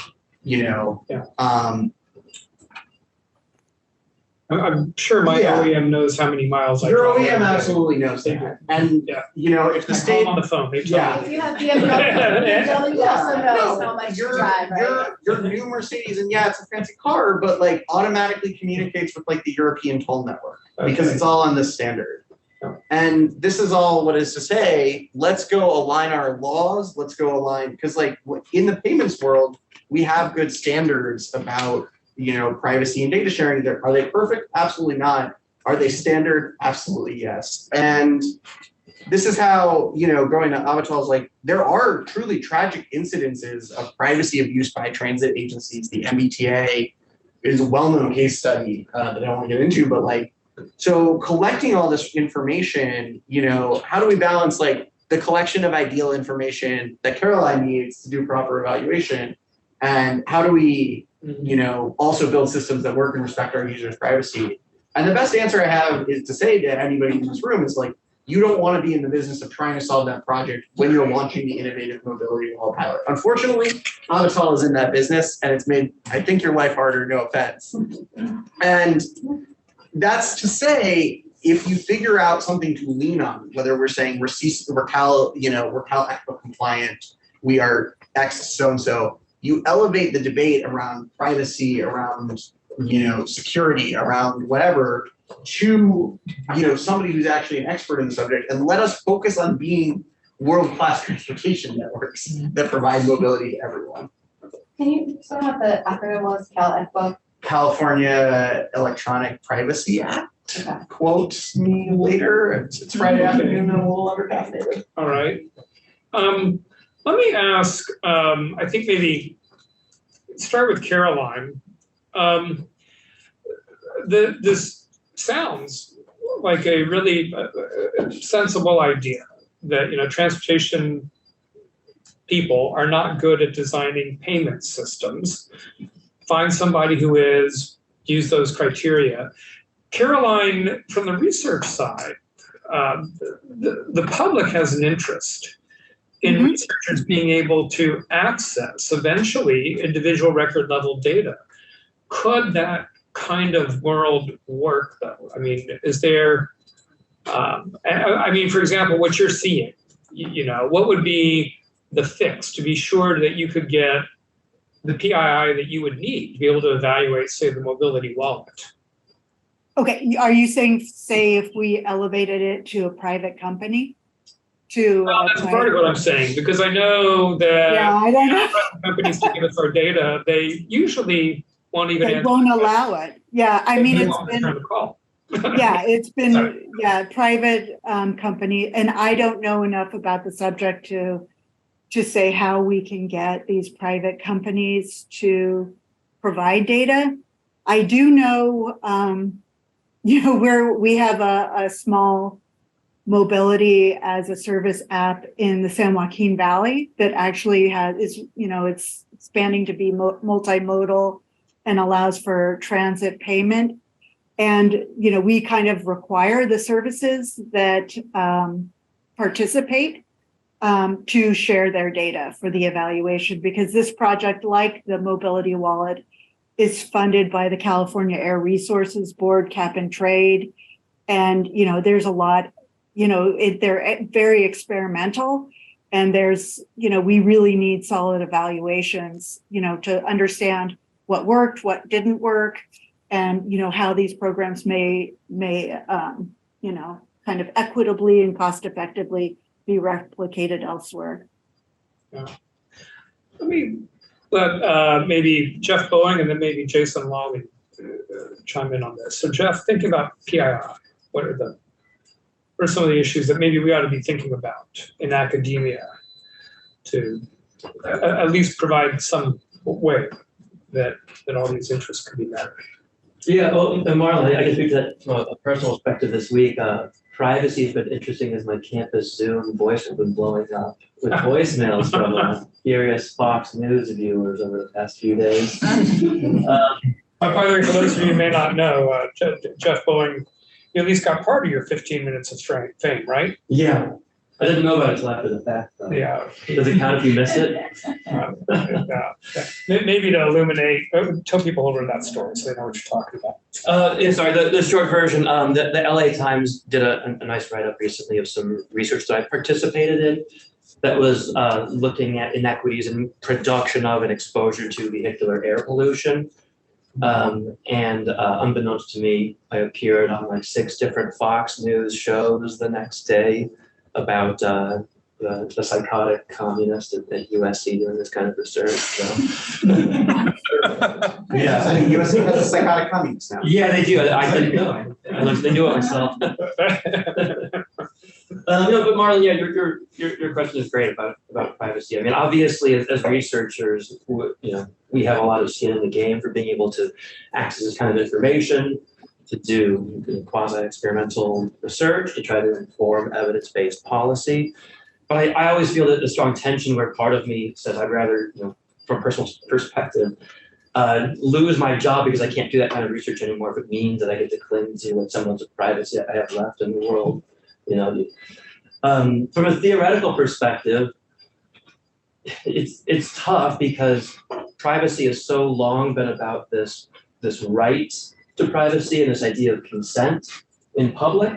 I'm sure my OEM knows how many miles I Your drive. OEM absolutely knows that. And, if the state. I'm on the phone, they tell If me. you have BMW also knows how much you drive, right? Your new Mercedes, and it's a fancy car, but like automatically communicates with like the European toll network because it's all on this standard. And this is all what is to say, let's go align our laws, let's go align, because like in the payments world, we have good standards about privacy and data sharing. Are they perfect? Absolutely not. Are they standard? Absolutely yes. And this is how, going to Avatal's, like there are truly tragic incidences of privacy abuse by transit agencies. The MBTA is a well-known case study that I don't want to get into, but like, so collecting all this information, how do we balance like the collection of ideal information that Caroline needs to do proper evaluation? And how do we, also build systems that work and respect our users' privacy? And the best answer I have is to say to anybody in this room is like, you don't want to be in the business of trying to solve that project when you're launching the innovative mobility wall pilot. Unfortunately, Avatal is in that business and it's made, I think, your life harder, no offense. And that's to say, if you figure out something to lean on, whether we're saying we're Cal ECPA compliant, we are X so-and-so, you elevate the debate around privacy, around security, around whatever, to somebody who's actually an expert in the subject, and let us focus on being world-class transportation networks that provide mobility to everyone. Can you explain what the acronym was, Cal-ITP? California Electronic Privacy Act. Okay. Quote me later. It's Friday afternoon and a little under caffeinated. All right. Let me ask, I think maybe start with Caroline. This sounds like a really sensible idea that, transportation people are not good at designing payment systems. Find somebody who is, use those criteria. Caroline, from the research side, the public has an interest in researchers being able to access eventually individual record level data. Could that kind of world work though? I mean, is there, for example, what you're seeing, what would be the fix to be sure that you could get the PII that you would need to be able to evaluate, say, the mobility wallet? Okay, are you saying, say, if we elevated it to a private company? That's part of what I'm saying, because I know that I don't know. companies to give us our data, they usually won't even They won't allow it. Yeah, I mean, it's been, the call. it's been, private company, and I don't know enough about the subject to say how we can get these private companies to provide data. I do know, where we have a small mobility as a service app in the San Joaquin Valley that actually it's expanding to be multimodal and allows for transit payment. And, we kind of require the services that participate to share their data for the evaluation, because this project, like the mobility wallet, is funded by the California Air Resources Board, Cap and Trade. And, there's a lot, they're very experimental, and there's, we really need solid evaluations, to understand what worked, what didn't work, and, how these programs may, kind of equitably and cost effectively be replicated elsewhere. Yeah. Let me let maybe Jeff Boeing and then maybe Jason Lawley chime in on this. So Jeff, thinking about PII, what are some of the issues that maybe we ought to be thinking about in academia to at least provide some way that all these interests can be met? Yeah, well, and Marlon, I can speak to that from a personal perspective this week. Privacy has been interesting as my campus Zoom voice has been blowing up with voicemails from curious Fox News viewers over the past few days. By the way, for those of you who may not know, Jeff Boeing, you at least got part of your 15 minutes of fame, right? Yeah. I didn't know about it until after the fact, though. Yeah. Does it count if you missed it? Yeah. Maybe to illuminate, tell people over that story so they know what you're talking about. Yeah, sorry, the short version, the LA Times did a nice write-up recently of some research that I participated in that was looking at inequities in production of and exposure to vehicular air pollution. And unbeknownst to me, I appeared on like 6 different Fox News shows the next day about the psychotic communist at USC doing this kind of research. So. Yeah, I think USC has a psychotic communist now. Yeah, they do. I didn't know. They do it myself. No, but Marlon, yeah, your question is great about privacy. I mean, obviously, as researchers, we have a lot of skin in the game for being able to access this kind of information, to do quasi-experimental research, to try to inform evidence-based policy. But I always feel that the strong tension where part of me says I'd rather, from a personal perspective, lose my job because I can't do that kind of research anymore if it means that I get to cling to what semblance of privacy I have left in the world. From a theoretical perspective, it's tough because privacy has so long been about this right to privacy and this idea of consent in public.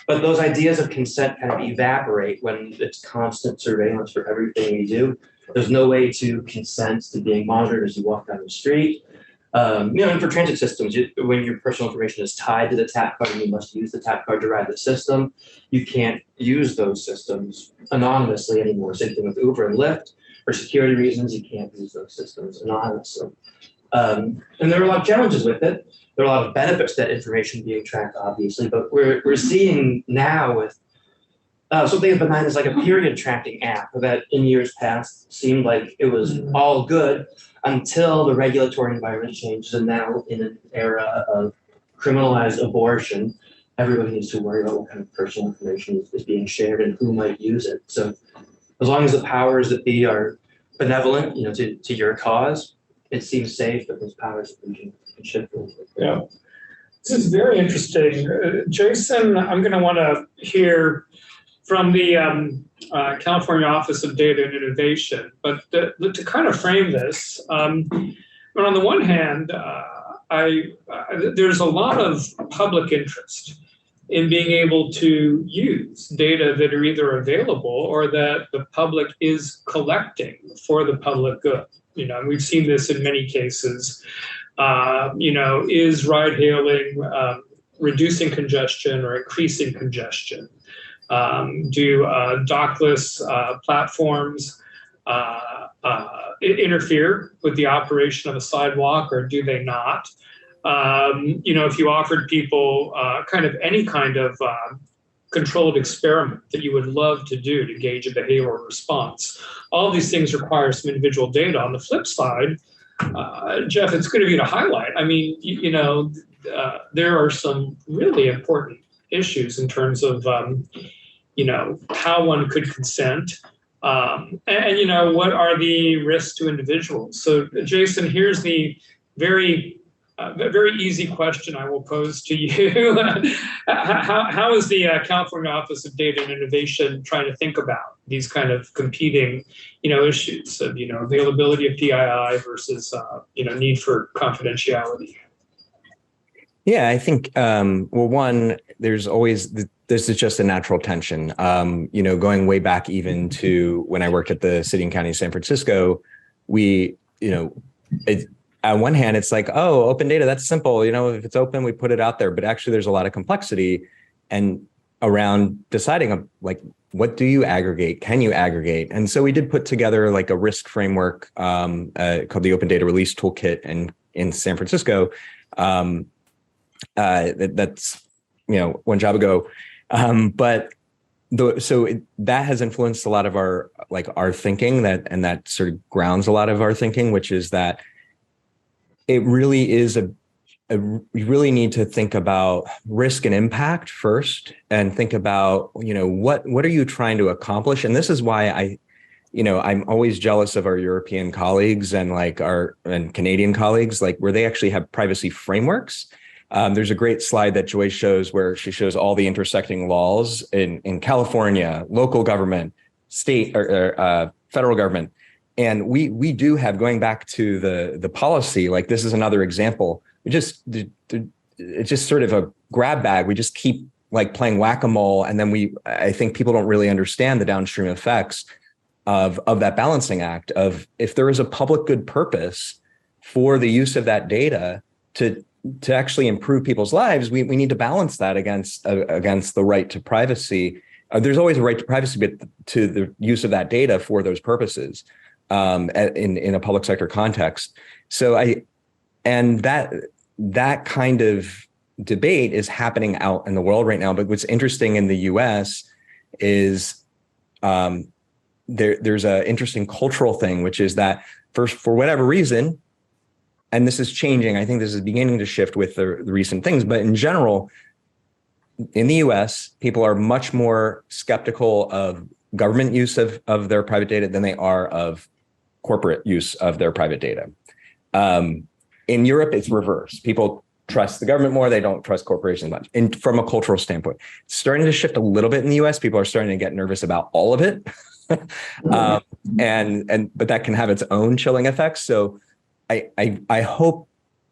But those ideas of consent kind of evaporate when it's constant surveillance for everything we do. There's no way to consent to being monitored as you walk down the street. And for transit systems, when your personal information is tied to the tap card and you must use the tap card to ride the system, you can't use those systems anonymously anymore. Same thing with Uber and Lyft. For security reasons, you can't use those systems anonymously. And there are a lot of challenges with it. There are a lot of benefits to that information being tracked, obviously, but we're seeing now with something as benign as like a period tracking app that in years past seemed like it was all good until the regulatory environment changes, and now in an era of criminalized abortion, everybody needs to worry about what kind of personal information is being shared and who might use it. So as long as the powers that be are benevolent, to your cause, it seems safe that those powers can shift. Yeah, this is very interesting. Jason, I'm going to want to hear from the California Office of Data and Innovation, but to kind of frame this, but on the one hand, there's a lot of public interest in being able to use data that are either available or that the public is collecting for the public good. And we've seen this in many cases. Is ride hailing reducing congestion or increasing congestion? Do dockless platforms interfere with the operation of a sidewalk, or do they not? If you offered people kind of any kind of controlled experiment that you would love to do to gauge a behavioral response, all of these things require some individual data. On the flip side, Jeff, it's good of you to highlight. I mean, there are some really important issues in terms of, how one could consent, and what are the risks to individuals. So, Jason, here's the very easy question I will pose to you. How is the California Office of Data and Innovation trying to think about these kind of competing, issues of, availability of PII versus, need for confidentiality? Yeah, I think, one, this is just a natural tension. Going way back even to when I worked at the City and County of San Francisco, on one hand, it's like, oh, open data, that's simple. If it's open, we put it out there. But actually, there's a lot of complexity and around deciding, what do you aggregate? Can you aggregate? And so we did put together like a risk framework called the Open Data Release Toolkit in San Francisco. That's one job ago, but that has influenced a lot of our thinking, that sort of grounds a lot of our thinking, which is that it really is we really need to think about risk and impact first, and think about, what are you trying to accomplish? And this is why I'm always jealous of our European colleagues and and Canadian colleagues, where they actually have privacy frameworks. There's a great slide that Joy shows where she shows all the intersecting laws in California, local government, state or federal government. And we do have, going back to the policy, this is another example. It's just sort of a grab bag. We just keep playing whack-a-mole. And then I think people don't really understand the downstream effects of that balancing act of, if there is a public good purpose for the use of that data to actually improve people's lives, we need to balance that against the right to privacy. There's always a right to privacy, but to the use of that data for those purposes in a public sector context. So that kind of debate is happening out in the world right now. But what's interesting in the US is there's an interesting cultural thing, which is that for whatever reason, and this is changing, I think this is beginning to shift with the recent things, but in general, in the US, people are much more skeptical of government use of their private data than they are of corporate use of their private data. In Europe, it's reverse. People trust the government more. They don't trust corporations much. And from a cultural standpoint, it's starting to shift a little bit in the US. People are starting to get nervous about all of it. But that can have its own chilling effects. So I hope,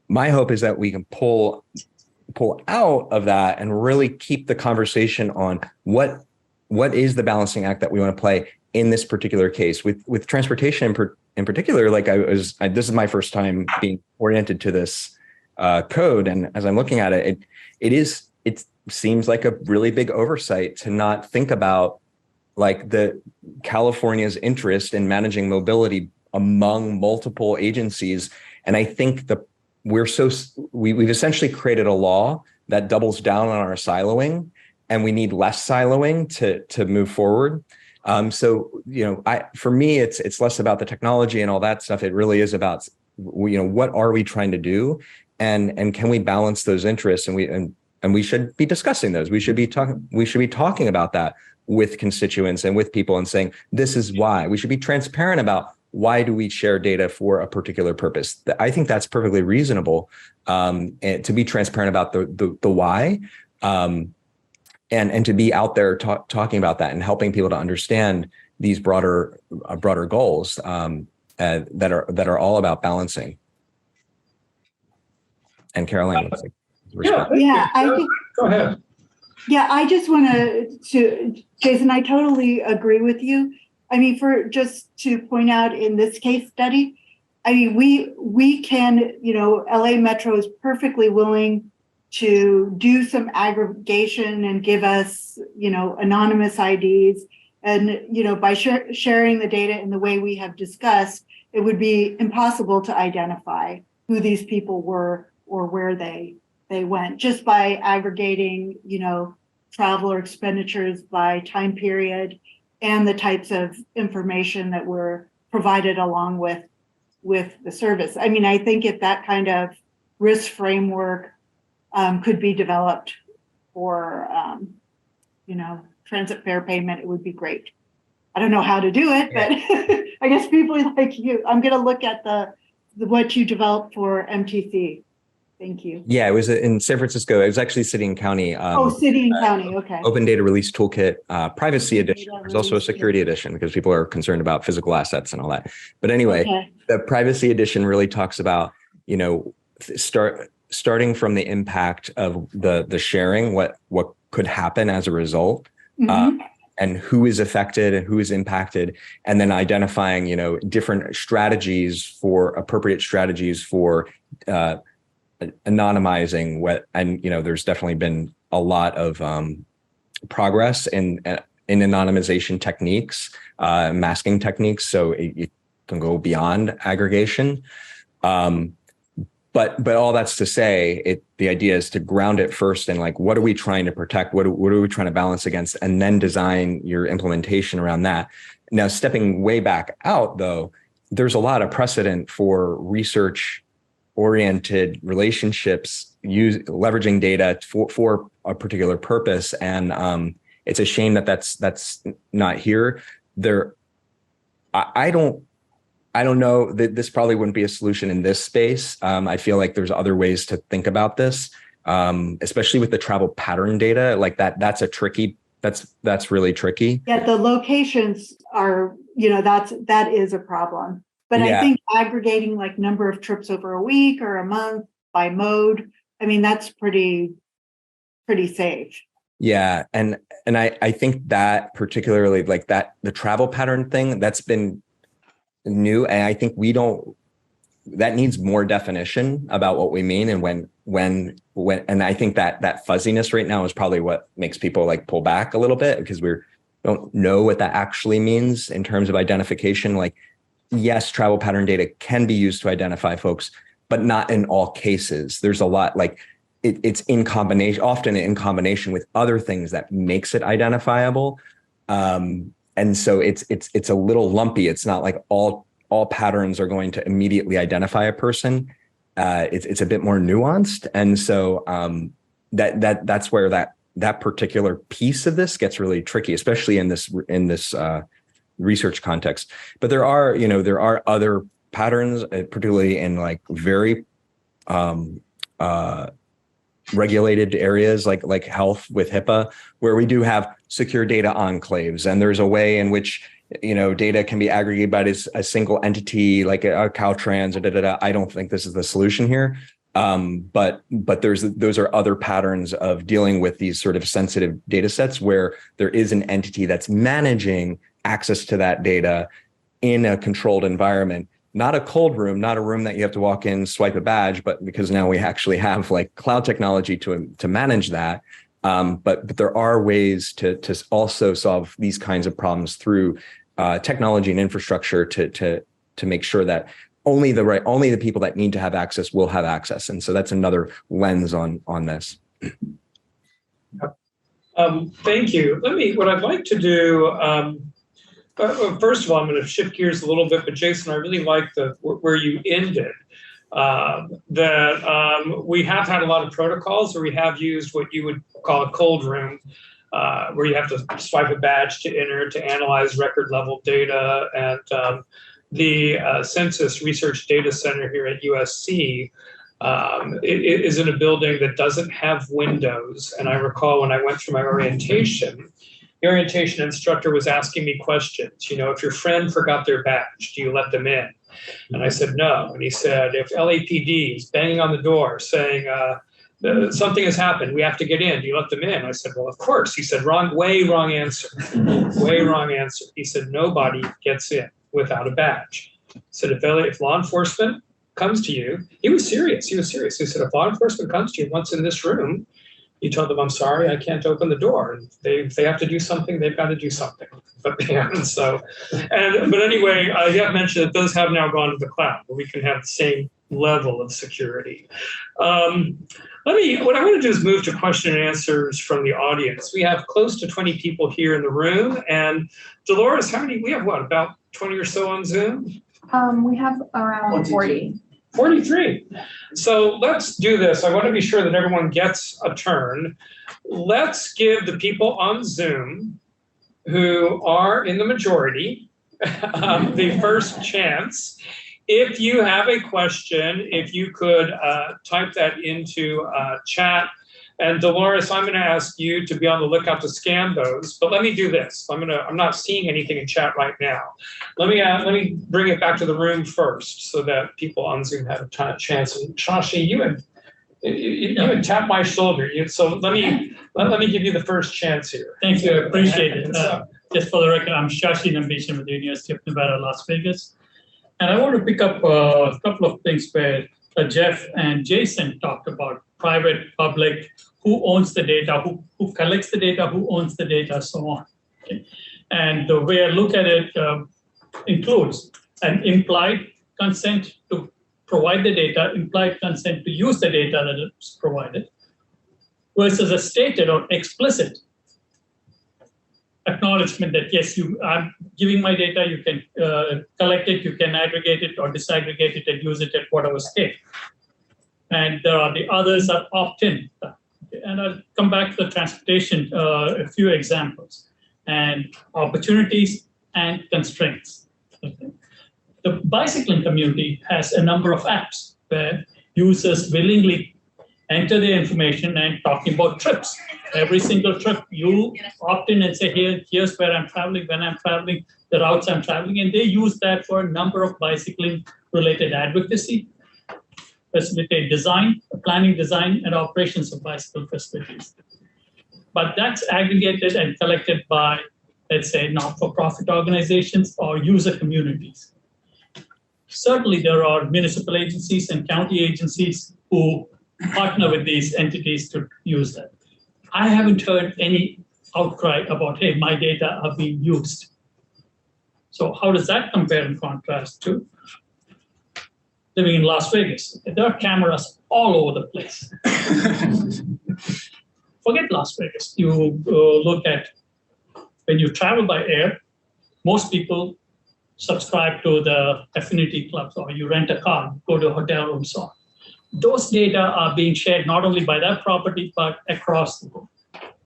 my hope is that we can pull out of that and really keep the conversation on what is the balancing act that we want to play in this particular case with transportation in particular. This is my first time being oriented to this code, and as I'm looking at it, it seems like a really big oversight to not think about the California's interest in managing mobility among multiple agencies. And I think we've essentially created a law that doubles down on our siloing, and we need less siloing to move forward. For me, it's less about the technology and all that stuff. It really is about, what are we trying to do, and can we balance those interests? And we should be discussing those. We should be talking about that with constituents and with people and saying, this is why. We should be transparent about why do we share data for a particular purpose. I think that's perfectly reasonable, and to be transparent about the why. And to be out there talking about that and helping people to understand these broader goals that are all about balancing. And Caroline, go ahead. Yeah, I just want to, Jason, I totally agree with you. I mean, just to point out in this case study, I mean, we can, LA Metro is perfectly willing to do some aggregation and give us, anonymous IDs. And, by sharing the data in the way we have discussed, it would be impossible to identify who these people were or where they went, just by aggregating, travel or expenditures by time period and the types of information that were provided along with the service. I mean, I think if that kind of risk framework could be developed for, transit fare payment, it would be great. I don't know how to do it, but I guess people like you, I'm going to look at what you developed for MTC. Thank you. Yeah, it was in San Francisco. It was actually City and County. City and County. Okay. Open Data Release Toolkit, Privacy Edition. There's also a Security Edition because people are concerned about physical assets and all that. But anyway, The Privacy Edition really talks about, starting from the impact of the sharing, what could happen as a result, and who is affected and who is impacted, and then identifying, different appropriate strategies for anonymizing there's definitely been a lot of progress in anonymization techniques, masking techniques. So it can go beyond aggregation. But all that's to say, the idea is to ground it first in like, what are we trying to protect? What are we trying to balance against? And then design your implementation around that. Now, stepping way back out, though, there's a lot of precedent for research-oriented relationships, leveraging data for a particular purpose. And it's a shame that that's not here. I don't know that this probably wouldn't be a solution in this space. I feel like there's other ways to think about this, especially with the travel pattern data. Like that's really tricky. Yeah, the locations are, that is a problem. But I think aggregating like number of trips over a week or a month by mode, I mean, that's pretty safe. Yeah. And I think that particularly like that, the travel pattern thing, that's been new. And I think that needs more definition about what we mean and when, and I think that fuzziness right now is probably what makes people like pull back a little bit, because we don't know what that actually means in terms of identification. Like, yes, travel pattern data can be used to identify folks, but not in all cases. There's a lot like it's in combination, often in combination with other things that makes it identifiable. And so it's a little lumpy. It's not like all patterns are going to immediately identify a person. It's a bit more nuanced. And so that's where that particular piece of this gets really tricky, especially in this research context. But there are other patterns, particularly in like very regulated areas like health with HIPAA, where we do have secure data enclaves, and there's a way in which data can be aggregated by a single entity, like a Caltrans or I don't think this is the solution here. But those are other patterns of dealing with these sort of sensitive data sets where there is an entity that's managing access to that data in a controlled environment, not a cold room, not a room that you have to walk in, swipe a badge, but because now we actually have like cloud technology to manage that. But there are ways to also solve these kinds of problems through technology and infrastructure to make sure that only the people that need to have access will have access. And so that's another lens on this. Thank you. What I'd like to do, first of all, I'm going to shift gears a little bit, but Jason, I really like where you ended. That we have had a lot of protocols where we have used what you would call a cold room, where you have to swipe a badge to enter, to analyze record level data. And the Census Research Data Center here at USC it is in a building that doesn't have windows. And I recall when I went through my orientation, the orientation instructor was asking me questions. If your friend forgot their badge, do you let them in? And I said, no. And he said, if LAPD is banging on the door saying, something has happened, we have to get in, do you let them in? I said, well, of course. He said, wrong answer. Way wrong answer. He said, nobody gets in without a badge. He said, if law enforcement comes to you, he was serious. He said, if law enforcement comes to you once in this room, you tell them, I'm sorry, I can't open the door. And if they have to do something, they've got to do something. But anyway, I have mentioned that those have now gone to the cloud, where we can have the same level of security. What I want to do is move to question and answers from the audience. We have close to 20 people here in the room. And Dolores, we have about 20 or so on Zoom? We have around 40. 43. So let's do this. I want to be sure that everyone gets a turn. Let's give the people on Zoom who are in the majority the first chance. If you have a question, if you could type that into chat. And Dolores, I'm going to ask you to be on the lookout to scan those. But let me do this. I'm not seeing anything in chat right now. Let me bring it back to the room first, so that people on Zoom have a chance. And Shashi, you had tapped my shoulder. So let me give you the first chance here. Thank you. I appreciate it. Just for the record, I'm Shashi Nambishan with the University of Nevada, Las Vegas. And I want to pick up a couple of things where Jeff and Jason talked about private, public, who owns the data, who collects the data, who owns the data, so on. Okay? And the way I look at it includes an implied consent to provide the data, implied consent to use the data that is provided, versus a stated or explicit acknowledgement that yes, I'm giving my data, you can collect it, you can aggregate it or disaggregate it and use it at whatever state. And there are the others that opt-in. And I'll come back to the transportation, a few examples, and opportunities and constraints. Okay. The bicycling community has a number of apps where users willingly enter their information and talking about trips. Every single trip, you opt in and say, here's where I'm traveling, when I'm traveling, the routes I'm traveling, and they use that for a number of bicycling-related advocacy, facilitate design, planning, design, and operations of bicycle facilities. But that's aggregated and collected by, let's say, not-for-profit organizations or user communities. Certainly, there are municipal agencies and county agencies who partner with these entities to use that. I haven't heard any outcry about, hey, my data are being used. So how does that compare and contrast to living in Las Vegas? There are cameras all over the place. Forget Las Vegas. You look at when you travel by air, most people subscribe to the affinity clubs, or you rent a car, go to a hotel room, so on. Those data are being shared not only by that property, but across the board.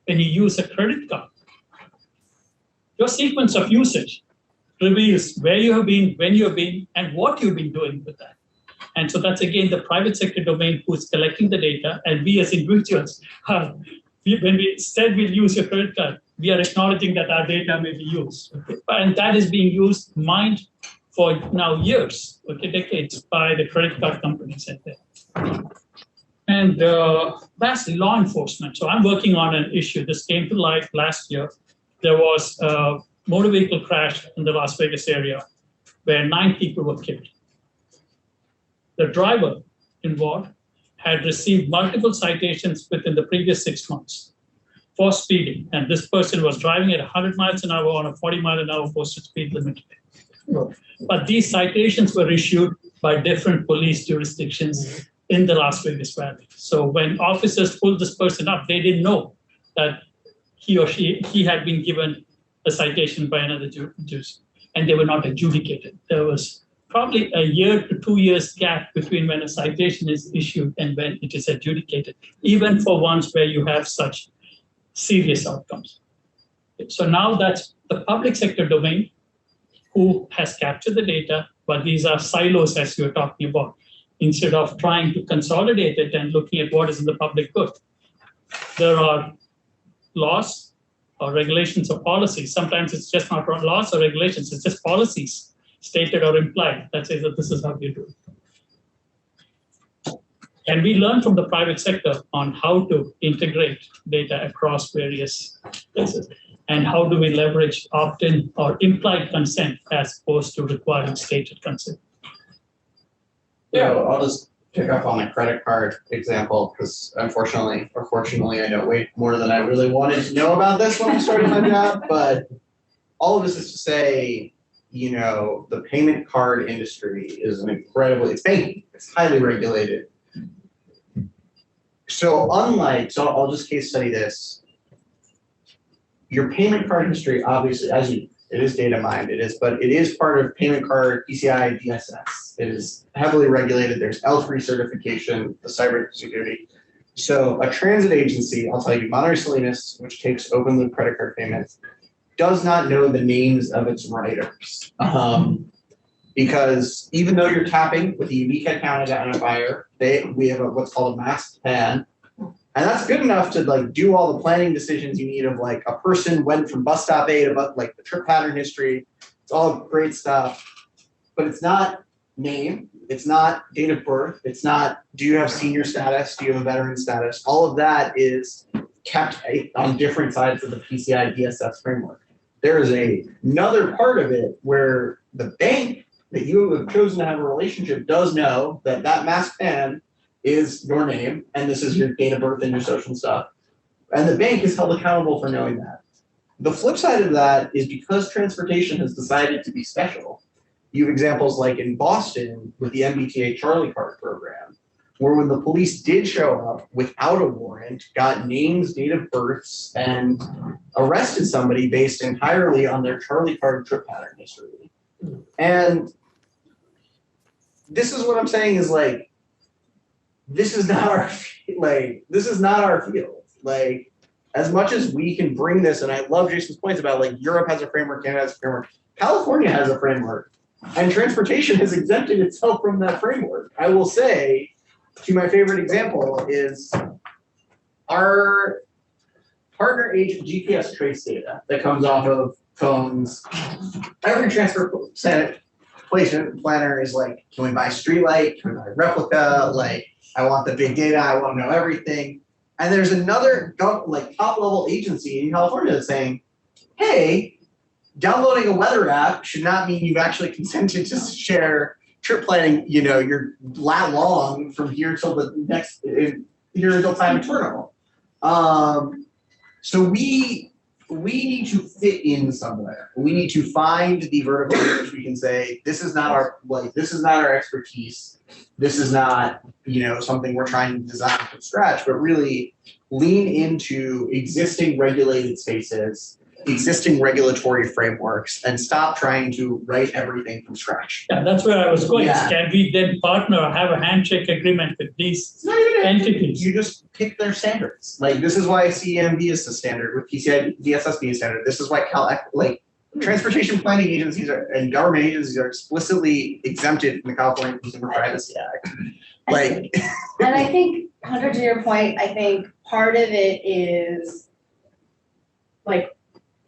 When you use a credit card, your sequence of usage reveals where you have been, when you have been, and what you've been doing with that. And so that's, again, the private sector domain who's collecting the data, and we as individuals, when we said we'll use your credit card, we are acknowledging that our data may be used. Okay? And that is being used, mined for now years, okay, decades, by the credit card companies out there. And lastly, law enforcement. So I'm working on an issue. This came to light last year. There was a motor vehicle crash in the Las Vegas area where 9 people were killed. The driver involved had received multiple citations within the previous 6 months for speeding. And this person was driving at 100 miles an hour on a 40-mile-an-hour posted speed limit. But these citations were issued by different police jurisdictions in the Las Vegas Valley. So when officers pulled this person up, they didn't know that he had been given a citation by another jurisdiction, and they were not adjudicated. There was probably a year to 2 years gap between when a citation is issued and when it is adjudicated, even for ones where you have such serious outcomes. So now that's the public sector domain who has captured the data, but these are silos, as you're talking about, instead of trying to consolidate it and looking at what is in the public good. There are laws or regulations or policies. Sometimes it's just not laws or regulations, it's just policies, stated or implied, that says that this is how you do it. And we learn from the private sector on how to integrate data across various places. And how do we leverage opt-in or implied consent as opposed to requiring stated consent? Yeah, I'll just pick up on the credit card example, because unfortunately, or fortunately, I know way more than I really wanted to know about this when I started my job. But all of this is to say, you know, the payment card industry is an incredibly, it's banking, it's highly regulated. So I'll just case study this. Your payment card history, obviously, it is data mined, but it is part of payment card PCI DSS. It is heavily regulated. There's L3 certification, the cybersecurity. So a transit agency, I'll tell you, Monterey Salinas, which takes open loop credit card payments, does not know the names of its writers. Because even though you're tapping with a unique account identifier, we have what's called a masked PAN. And that's good enough to like do all the planning decisions you need of like a person went from bus stop A to like the trip pattern history. It's all great stuff, but it's not name. It's not date of birth. It's not, do you have senior status? Do you have a veteran status? All of that is kept on different sides of the PCI DSS framework. There is another part of it where the bank that you have chosen to have a relationship does know that that masked PAN is your name, and this is your date of birth and your social stuff. And the bank is held accountable for knowing that. The flip side of that is because transportation has decided to be special. You have examples like in Boston with the MBTA Charlie Card program, where when the police did show up without a warrant, got names, date of births, and arrested somebody based entirely on their Charlie Card trip pattern history. And this is what I'm saying is like, this is not our field. Like, as much as we can bring this, and I love Jason's points about like Europe has a framework, Canada has a framework, California has a framework, and transportation has exempted itself from that framework. I will say, to my favorite example is our partner agent GPS trace data that comes off of phones. Every transport planner is like, can we buy Streetlight? Can we buy Replica? Like, I want the big data. I want to know everything. And there's another like top level agency in California that's saying, hey, downloading a weather app should not mean you've actually consented to share trip planning, you know, you're lat long from here till the next, here until time eternal. So we need to fit in somewhere. We need to find the vertical in which we can say, this is not our, like, this is not our expertise. This is not, you know, something we're trying to design from scratch, but really lean into existing regulated spaces, existing regulatory frameworks, and stop trying to write everything from scratch. Yeah, that's where I was going. Yeah. Can we then partner, have a handshake agreement with these entities? You just pick their standards. Like, this is why CEMB is the standard, with PCI DSS is standard. This is why transportation planning agencies and government agencies are explicitly exempted from the California Consumer Privacy Act. Like, and I think, Hunter, to your point, I think part of it is like,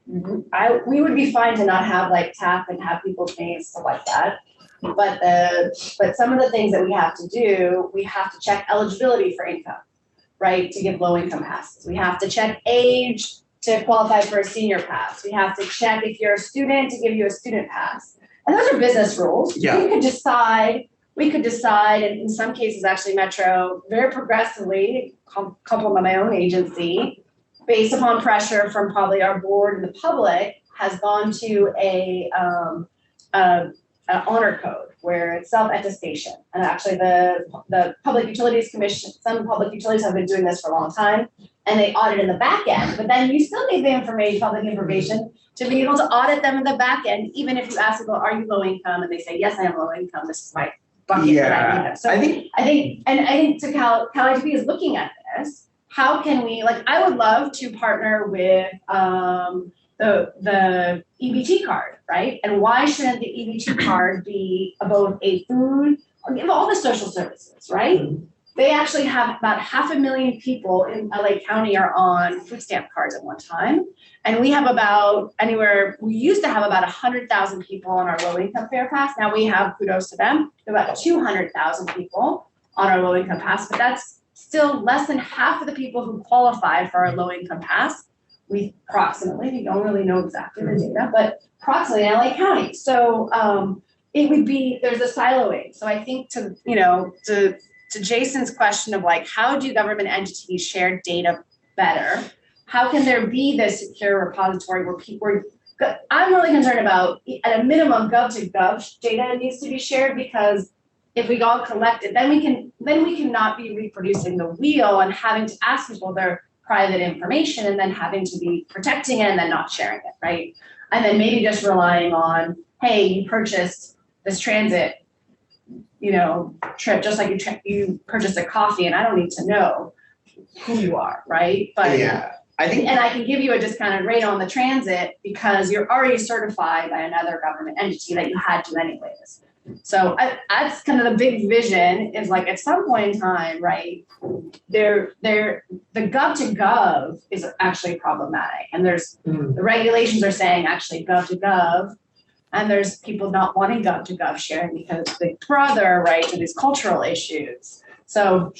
we would be fine to not have like TAP and have people's names, stuff like that. But some of the things that we have to do, we have to check eligibility for income, right? To give low income passes. We have to check age to qualify for a senior pass. We have to check if you're a student to give you a student pass. And those are business rules. Yeah. We could decide, and in some cases actually Metro, very progressively, compliment my own agency, based upon pressure from probably our board and the public, has gone to a honor code where it's self-attestation. And actually the Public Utilities Commission, some public utilities have been doing this for a long time, and they audit in the back end, but then you still need the information, public information, to be able to audit them in the back end, even if you ask people, are you low income? And they say, yes, I am low income, this is my bucket. yeah, So I think so Cal-ITP is looking at this. How can we, like, I would love to partner with the EBT card, right? And why shouldn't the EBT card be both a food, give all the social services, right? Mm-hmm. They actually have about 500,000 people in LA County are on food stamp cards at one time. And we have we used to have about 100,000 people on our low income fare pass. Now we have, kudos to them, about 200,000 people on our low income pass, but that's still less than half of the people who qualify for our low income pass. We don't really know exactly the data, but approximately in LA County. So it would be, there's a siloing. So I think to Jason's question of like, how do government entities share data better? How can there be this secure repository where people I'm really concerned about, at a minimum, gov to gov data needs to be shared, because if we all collect it, then we can not be reproducing the wheel and having to ask people their private information and then having to be protecting it and then not sharing it, right? And then maybe just relying on, hey, you purchased this transit, trip, just like you purchased a coffee, and I don't need to know who you are, right? But yeah, I think, and I can give you a discounted rate on the transit because you're already certified by another government entity that you had to anyways. So that's kind of the big vision, is like at some point in time, right, the gov to gov is actually problematic. And there's the regulations are saying actually gov to gov, and there's people not wanting gov to gov sharing because Big Brother, right, to these cultural issues. So,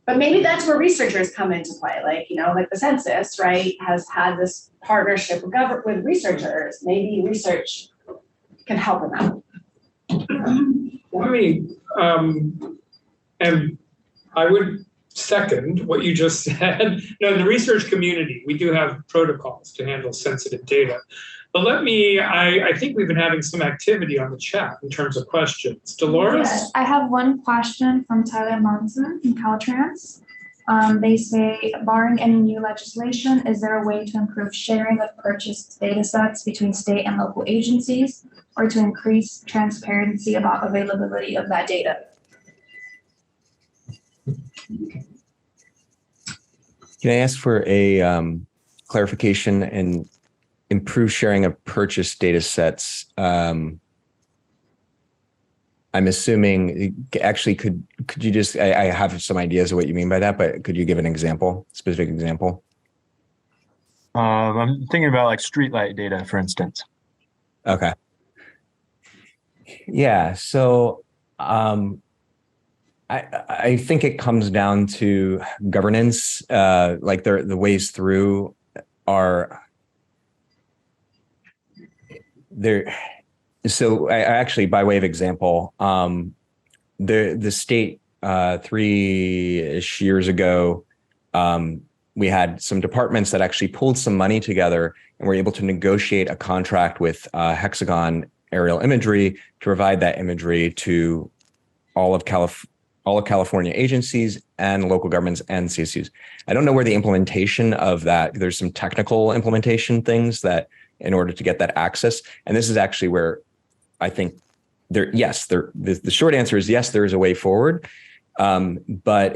but maybe that's where researchers come into play. Like, like the census, right, has had this partnership with researchers. Maybe research can help them out. And I would second what you just said. No, in the research community, we do have protocols to handle sensitive data. But I think we've been having some activity on the chat in terms of questions. Dolores? Yes, I have one question from Tyler Monson from Caltrans. They say, barring any new legislation, is there a way to improve sharing of purchased data sets between state and local agencies or to increase transparency about availability of that data? Can I ask for a clarification and improve sharing of purchased data sets? I'm assuming, actually, could you just, I have some ideas of what you mean by that, but could you give an example, specific example? I'm thinking about like streetlight data, for instance. Okay. Yeah, so I think it comes down to governance, like the ways through are there. So I actually, by way of example, the state 3-ish years ago, we had some departments that actually pulled some money together and were able to negotiate a contract with Hexagon Aerial Imagery to provide that imagery to all of California agencies and local governments and CSUs. I don't know where the implementation of that, there's some technical implementation things that in order to get that access. And this is actually where I think the short answer is yes, there is a way forward. But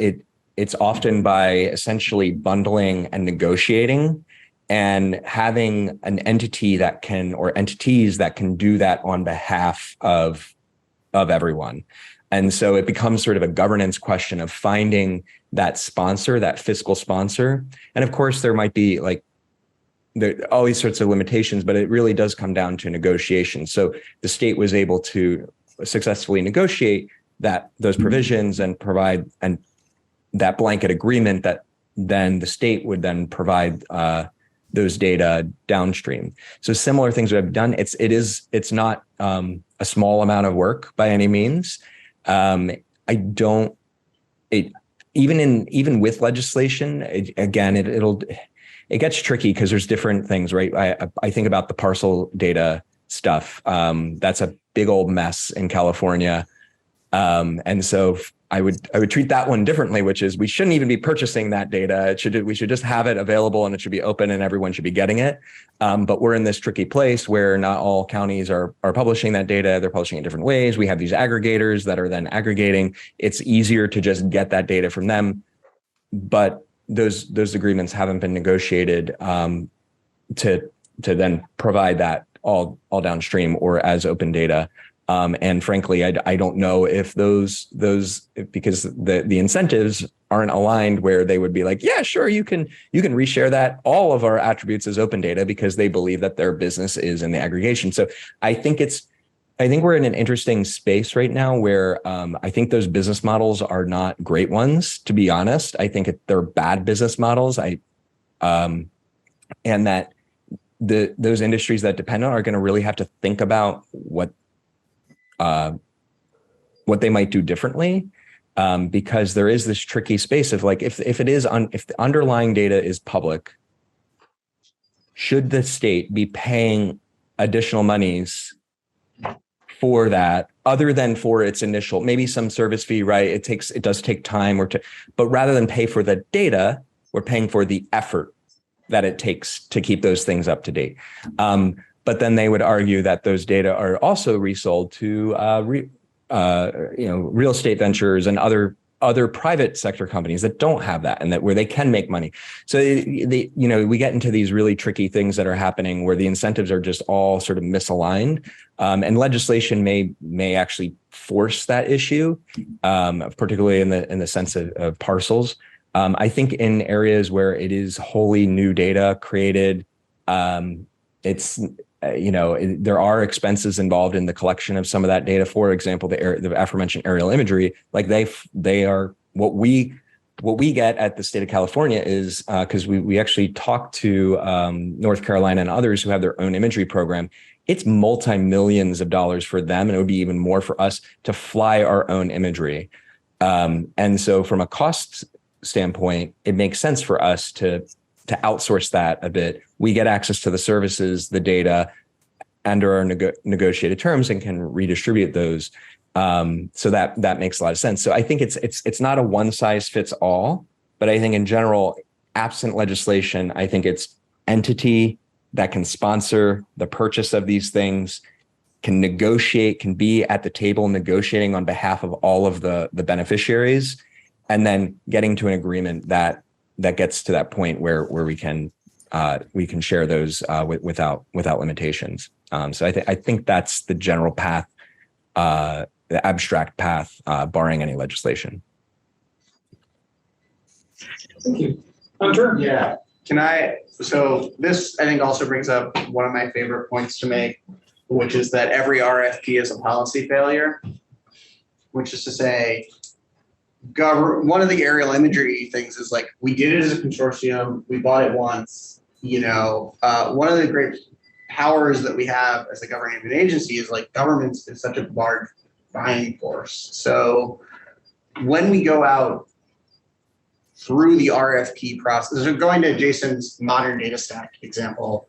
it's often by essentially bundling and negotiating and having an entity that can, or entities that can do that on behalf of everyone. And so it becomes sort of a governance question of finding that sponsor, that fiscal sponsor. And of course, there might be like all these sorts of limitations, but it really does come down to negotiation. So the state was able to successfully negotiate those provisions and provide that blanket agreement that then the state would then provide those data downstream. So similar things we have done. It's not a small amount of work by any means. Even with legislation, it gets tricky because there's different things, right? I think about the parcel data stuff. That's a big old mess in California. And so I would treat that one differently, which is we shouldn't even be purchasing that data. We should just have it available and it should be open and everyone should be getting it. But we're in this tricky place where not all counties are publishing that data. They're publishing it different ways. We have these aggregators that are then aggregating. It's easier to just get that data from them. But those agreements haven't been negotiated to then provide that all downstream or as open data. And frankly, I don't know if those because the incentives aren't aligned where they would be like, yeah, sure, you can reshare that all of our attributes as open data because they believe that their business is in the aggregation. So I think we're in an interesting space right now where I think those business models are not great ones, to be honest. I think they're bad business models. And that those industries that depend on are going to really have to think about what they might do differently, because there is this tricky space of like if the underlying data is public, should the state be paying additional monies for that other than for its initial, maybe some service fee, right? It does take time but rather than pay for the data, we're paying for the effort that it takes to keep those things up to date. But then they would argue that those data are also resold to real estate ventures and other private sector companies that don't have that and that where they can make money. So we get into these really tricky things that are happening where the incentives are just all sort of misaligned, and legislation may actually force that issue, particularly in the sense of parcels. I think in areas where it is wholly new data created, there are expenses involved in the collection of some of that data. For example, the aforementioned aerial imagery, like they are what we get at the state of California is because we actually talked to North Carolina and others who have their own imagery program. It's multi-millions of dollars for them, and it would be even more for us to fly our own imagery. And so from a cost standpoint, it makes sense for us to outsource that a bit. We get access to the services, the data, under our negotiated terms, and can redistribute those. So that makes a lot of sense. So I think it's not a one size fits all, but I think in general, absent legislation, I think it's entity that can sponsor the purchase of these things, can negotiate, can be at the table negotiating on behalf of all of the beneficiaries, and then getting to an agreement that gets to that point where we can share those without limitations. So I think that's the general path, the abstract path, barring any legislation. Thank you. Hunter? Yeah, so this, I think, also brings up one of my favorite points to make, which is that every RFP is a policy failure, which is to say, one of the aerial imagery things is like, we did it as a consortium, we bought it once, one of the great powers that we have as a government agency is like governments is such a large buying force. So when we go out through the RFP process, so going to Jason's modern data stack example,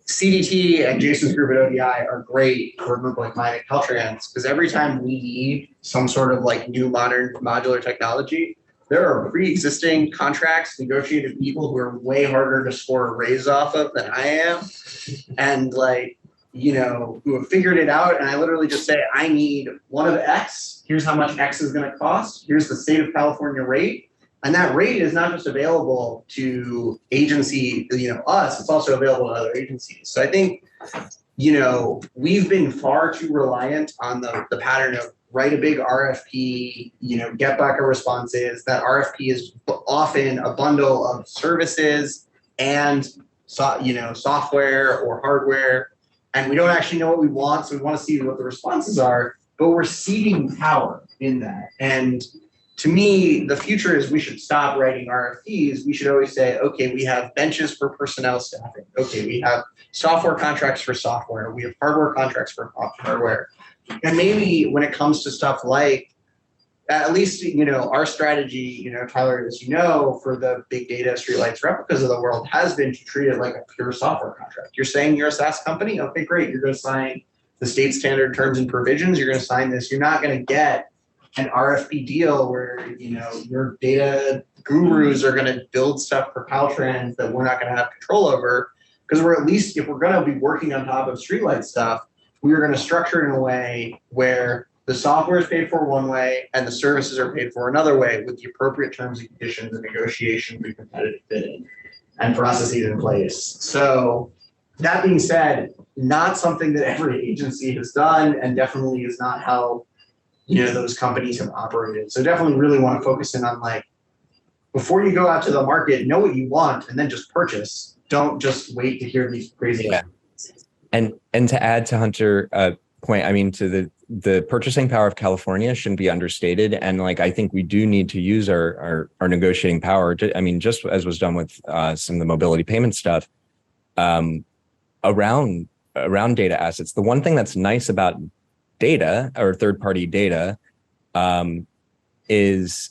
CDT and Jason's group at ODI are great for a group like mine at Caltrans, because every time we need some sort of like new modern modular technology, there are pre-existing contracts, negotiated people who are way harder to score a raise off of than I am, and who have figured it out. And I literally just say, I need one of X. Here's how much X is going to cost. Here's the state of California rate. And that rate is not just available to agency, us, it's also available to other agencies. So I think, we've been far too reliant on the pattern of write a big RFP, get back a responses. That RFP is often a bundle of services and, software or hardware. And we don't actually know what we want. So we want to see what the responses are, but we're ceding power in that. And to me, the future is we should stop writing RFPs. We should always say, okay, we have benches for personnel staffing. Okay, we have software contracts for software. We have hardware contracts for hardware. And maybe when it comes to stuff like, at least, our strategy, Tyler, as for the big data streetlights replicas of the world has been to treat it like a pure software contract. You're saying you're a SaaS company? Okay, great. You're going to sign the state standard terms and provisions. You're going to sign this. You're not going to get an RFP deal where, your data gurus are going to build stuff for Caltrans that we're not going to have control over. Because we're at least, if we're going to be working on top of streetlight stuff, we are going to structure it in a way where the software is paid for one way and the services are paid for another way, with the appropriate terms and conditions and negotiation and competitive bidding and processes in place. So that being said, not something that every agency has done, and definitely is not how those companies have operated. So definitely really want to focus in on before you go out to the market, know what you want and then just purchase. Don't just wait to hear these crazy. Yeah. And to add to Hunter's point, I mean, to the purchasing power of California shouldn't be understated. And I think we do need to use our negotiating power to, just as was done with some of the mobility payment stuff around data assets. The one thing that's nice about data or third-party data is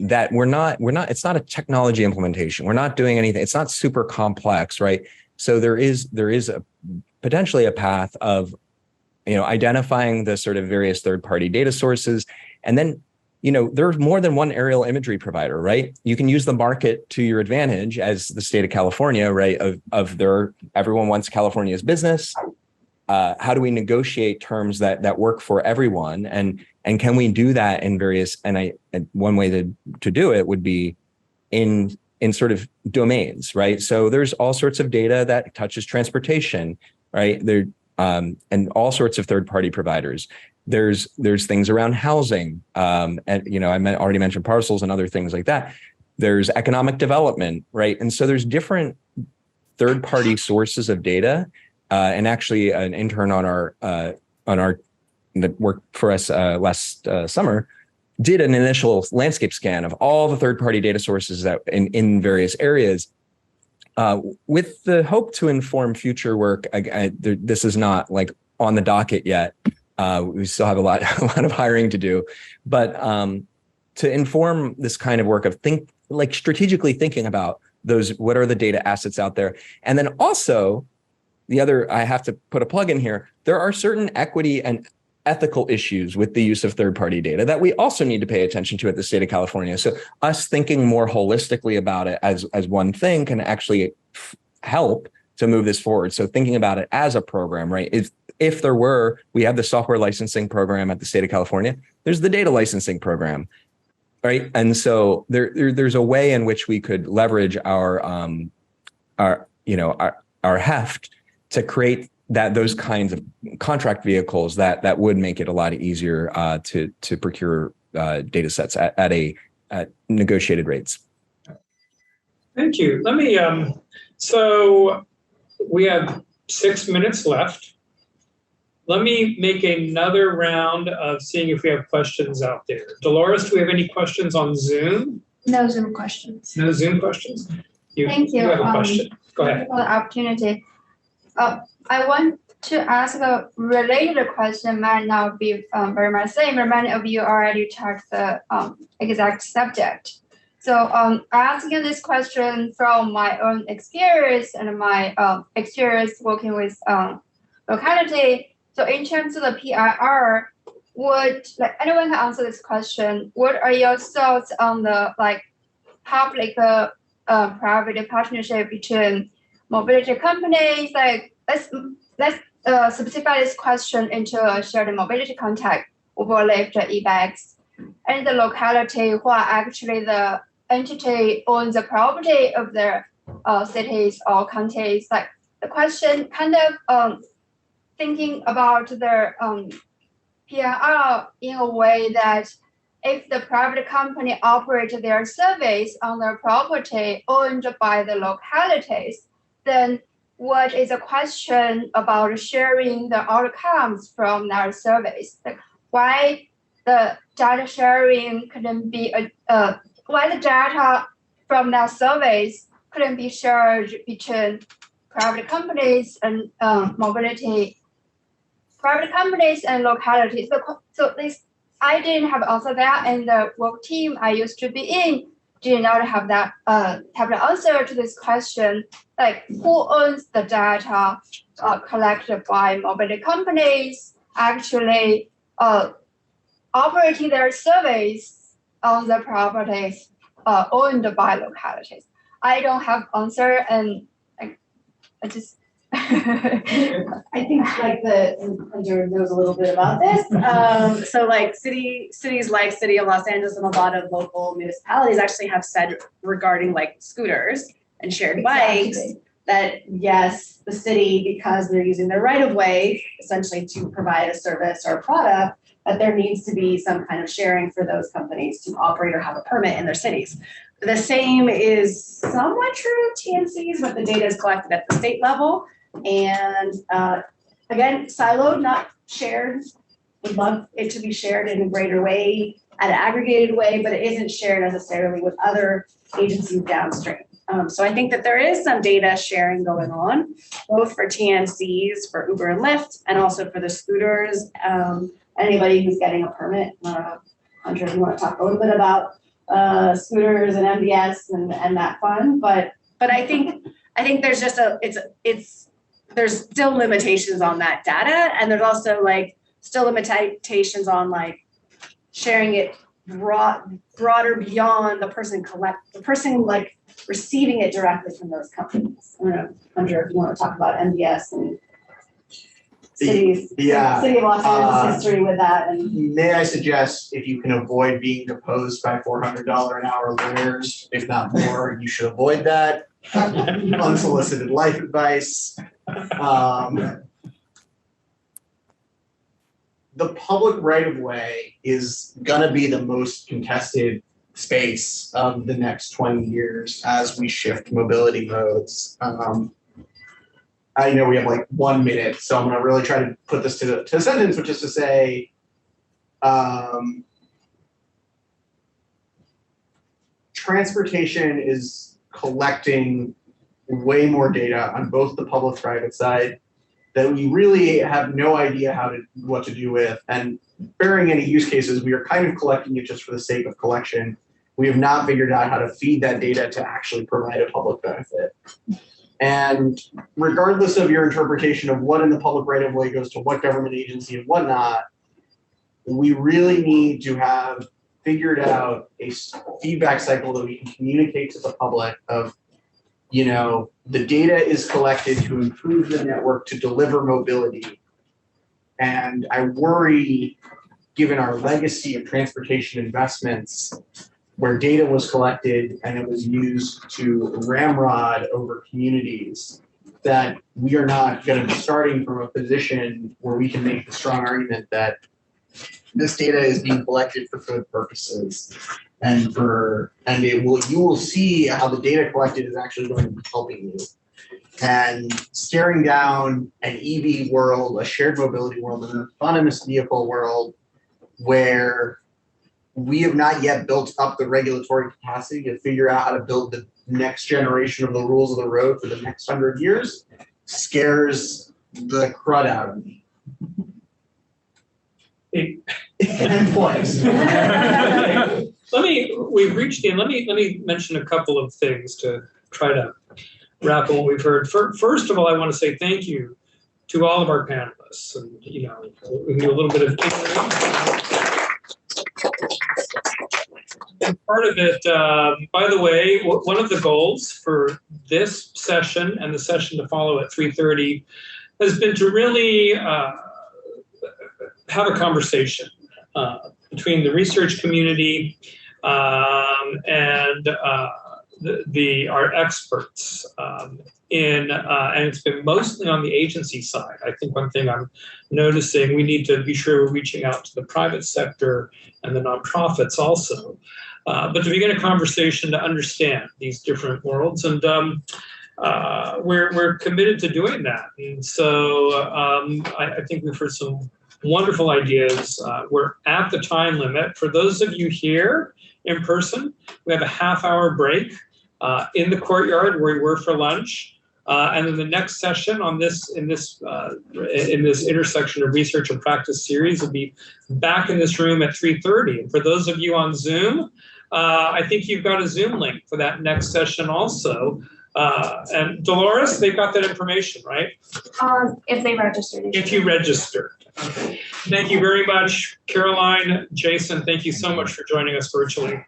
that we're not, it's not a technology implementation. We're not doing anything. It's not super complex, right? So there is potentially a path of, identifying the sort of various third-party data sources. And then, there's more than one aerial imagery provider, right? You can use the market to your advantage as the state of California, right? Everyone wants California's business. How do we negotiate terms that work for everyone? And can we do that in various, and one way to do it would be in sort of domains, right? So there's all sorts of data that touches transportation, right? And all sorts of third-party providers. There's things around housing, and I already mentioned parcels and other things like that. There's economic development, right? And so there's different third-party sources of data. And actually, an intern on our that worked for us last summer did an initial landscape scan of all the third-party data sources that in various areas, with the hope to inform future work. This is not on the docket yet. We still have a lot of hiring to do, but to inform this kind of work of strategically thinking about those, what are the data assets out there? And then also the other, I have to put a plug in here, there are certain equity and ethical issues with the use of third-party data that we also need to pay attention to at the state of California. So us thinking more holistically about it as one thing can actually help to move this forward. So thinking about it as a program, right? If there were, we have the software licensing program at the state of California, there's the data licensing program, right? And so there's a way in which we could leverage our heft to create those kinds of contract vehicles that would make it a lot easier to procure data sets at negotiated rates. Thank you. Let me, so we have 6 minutes left. Let me make another round of seeing if we have questions out there. Dolores, do we have any questions on Zoom? No Zoom questions. No Zoom questions? Thank you. You have a question. Go ahead. For the opportunity. I want to ask a related question, might not be very much same, but many of you already touched the exact subject. So asking this question from my own experience and my experience working with locality. So in terms of the PIR, anyone can answer this question? What are your thoughts on the public private partnership between mobility companies? Let's specify this question into a shared mobility context, Uber, Lyft, eBags, and the locality who are actually the entity owns the property of their cities or counties. The question kind of thinking about their PIR in a way that if the private company operates their service on their property owned by the localities, then what is a question about sharing the outcomes from their service? Why the data sharing couldn't be why the data from that service couldn't be shared between private companies and private companies and localities. So this, I didn't have answer that, and the work team I used to be in did not have that have the answer to this question. Who owns the data collected by mobility companies actually operating their service on the properties owned by localities? I don't have answer, and I just. I think Hunter knows a little bit about this. So cities like City of Los Angeles and a lot of local municipalities actually have said regarding scooters and shared bikes that yes, the city, because they're using their right of way essentially to provide a service or a product, that there needs to be some kind of sharing for those companies to operate or have a permit in their cities. The same is somewhat true of TNCs, but the data is collected at the state level. And again, siloed, not shared. Would love it to be shared in a greater way, at an aggregated way, but it isn't shared necessarily with other agencies downstream. So I think that there is some data sharing going on, both for TNCs, for Uber and Lyft, and also for the scooters. Anybody who's getting a permit. Hunter, if you want to talk a little bit about scooters and MBS and that fun, but I think there's just there's still limitations on that data, and there's also still limitations on sharing it broader beyond the person receiving it directly from those companies. I don't know, Hunter, if you want to talk about MBS and City of Los Angeles history with that. And may I suggest, if you can avoid being deposed by $400 an hour lawyers, if not more, you should avoid that. Unsolicited life advice. The public right-of-way is going to be the most contested space of the next 20 years as we shift mobility modes. I know we have 1 minute, so I'm going to really try to put this to a sentence, which is to say, transportation is collecting way more data on both the public-private side that we really have no idea what to do with. And bearing any use cases, we are kind of collecting it just for the sake of collection. We have not figured out how to feed that data to actually provide a public benefit. And regardless of your interpretation of what in the public right of way goes to what government agency and whatnot, we really need to have figured out a feedback cycle that we can communicate to the public of, you know, the data is collected to improve the network to deliver mobility. And I worry, given our legacy of transportation investments, where data was collected and it was used to ramrod over communities, that we are not going to be starting from a position where we can make the strong argument that this data is being collected for good purposes, and you will see how the data collected is actually going to be helping you. And staring down an EV world, a shared mobility world, an autonomous vehicle world, where we have not yet built up the regulatory capacity to figure out how to build the next generation of the rules of the road for the next 100 years, scares the crud out of me. And twice. We've reached in. Let me mention a couple of things to try to wrap up what we've heard. First of all, I want to say thank you to all of our panelists, and we can do a little bit of and part of it, by the way, one of the goals for this session and the session to follow at 3:30 has been to really have a conversation between the research community and our experts and it's been mostly on the agency side. I think one thing I'm noticing, we need to be sure we're reaching out to the private sector and the nonprofits also, but to begin a conversation to understand these different worlds, and we're committed to doing that. And so I think we've heard some wonderful ideas. We're at the time limit. For those of you here in person, we have a half-hour break in the courtyard where we were for lunch. And then the next session on this in this intersection of research and practice series will be back in this room at 3:30. And for those of you on Zoom, I think you've got a Zoom link for that next session also. And Dolores, they've got that information, right? If they registered. If you registered. Okay. Thank you very much, Caroline, Jason. Thank you so much for joining us virtually.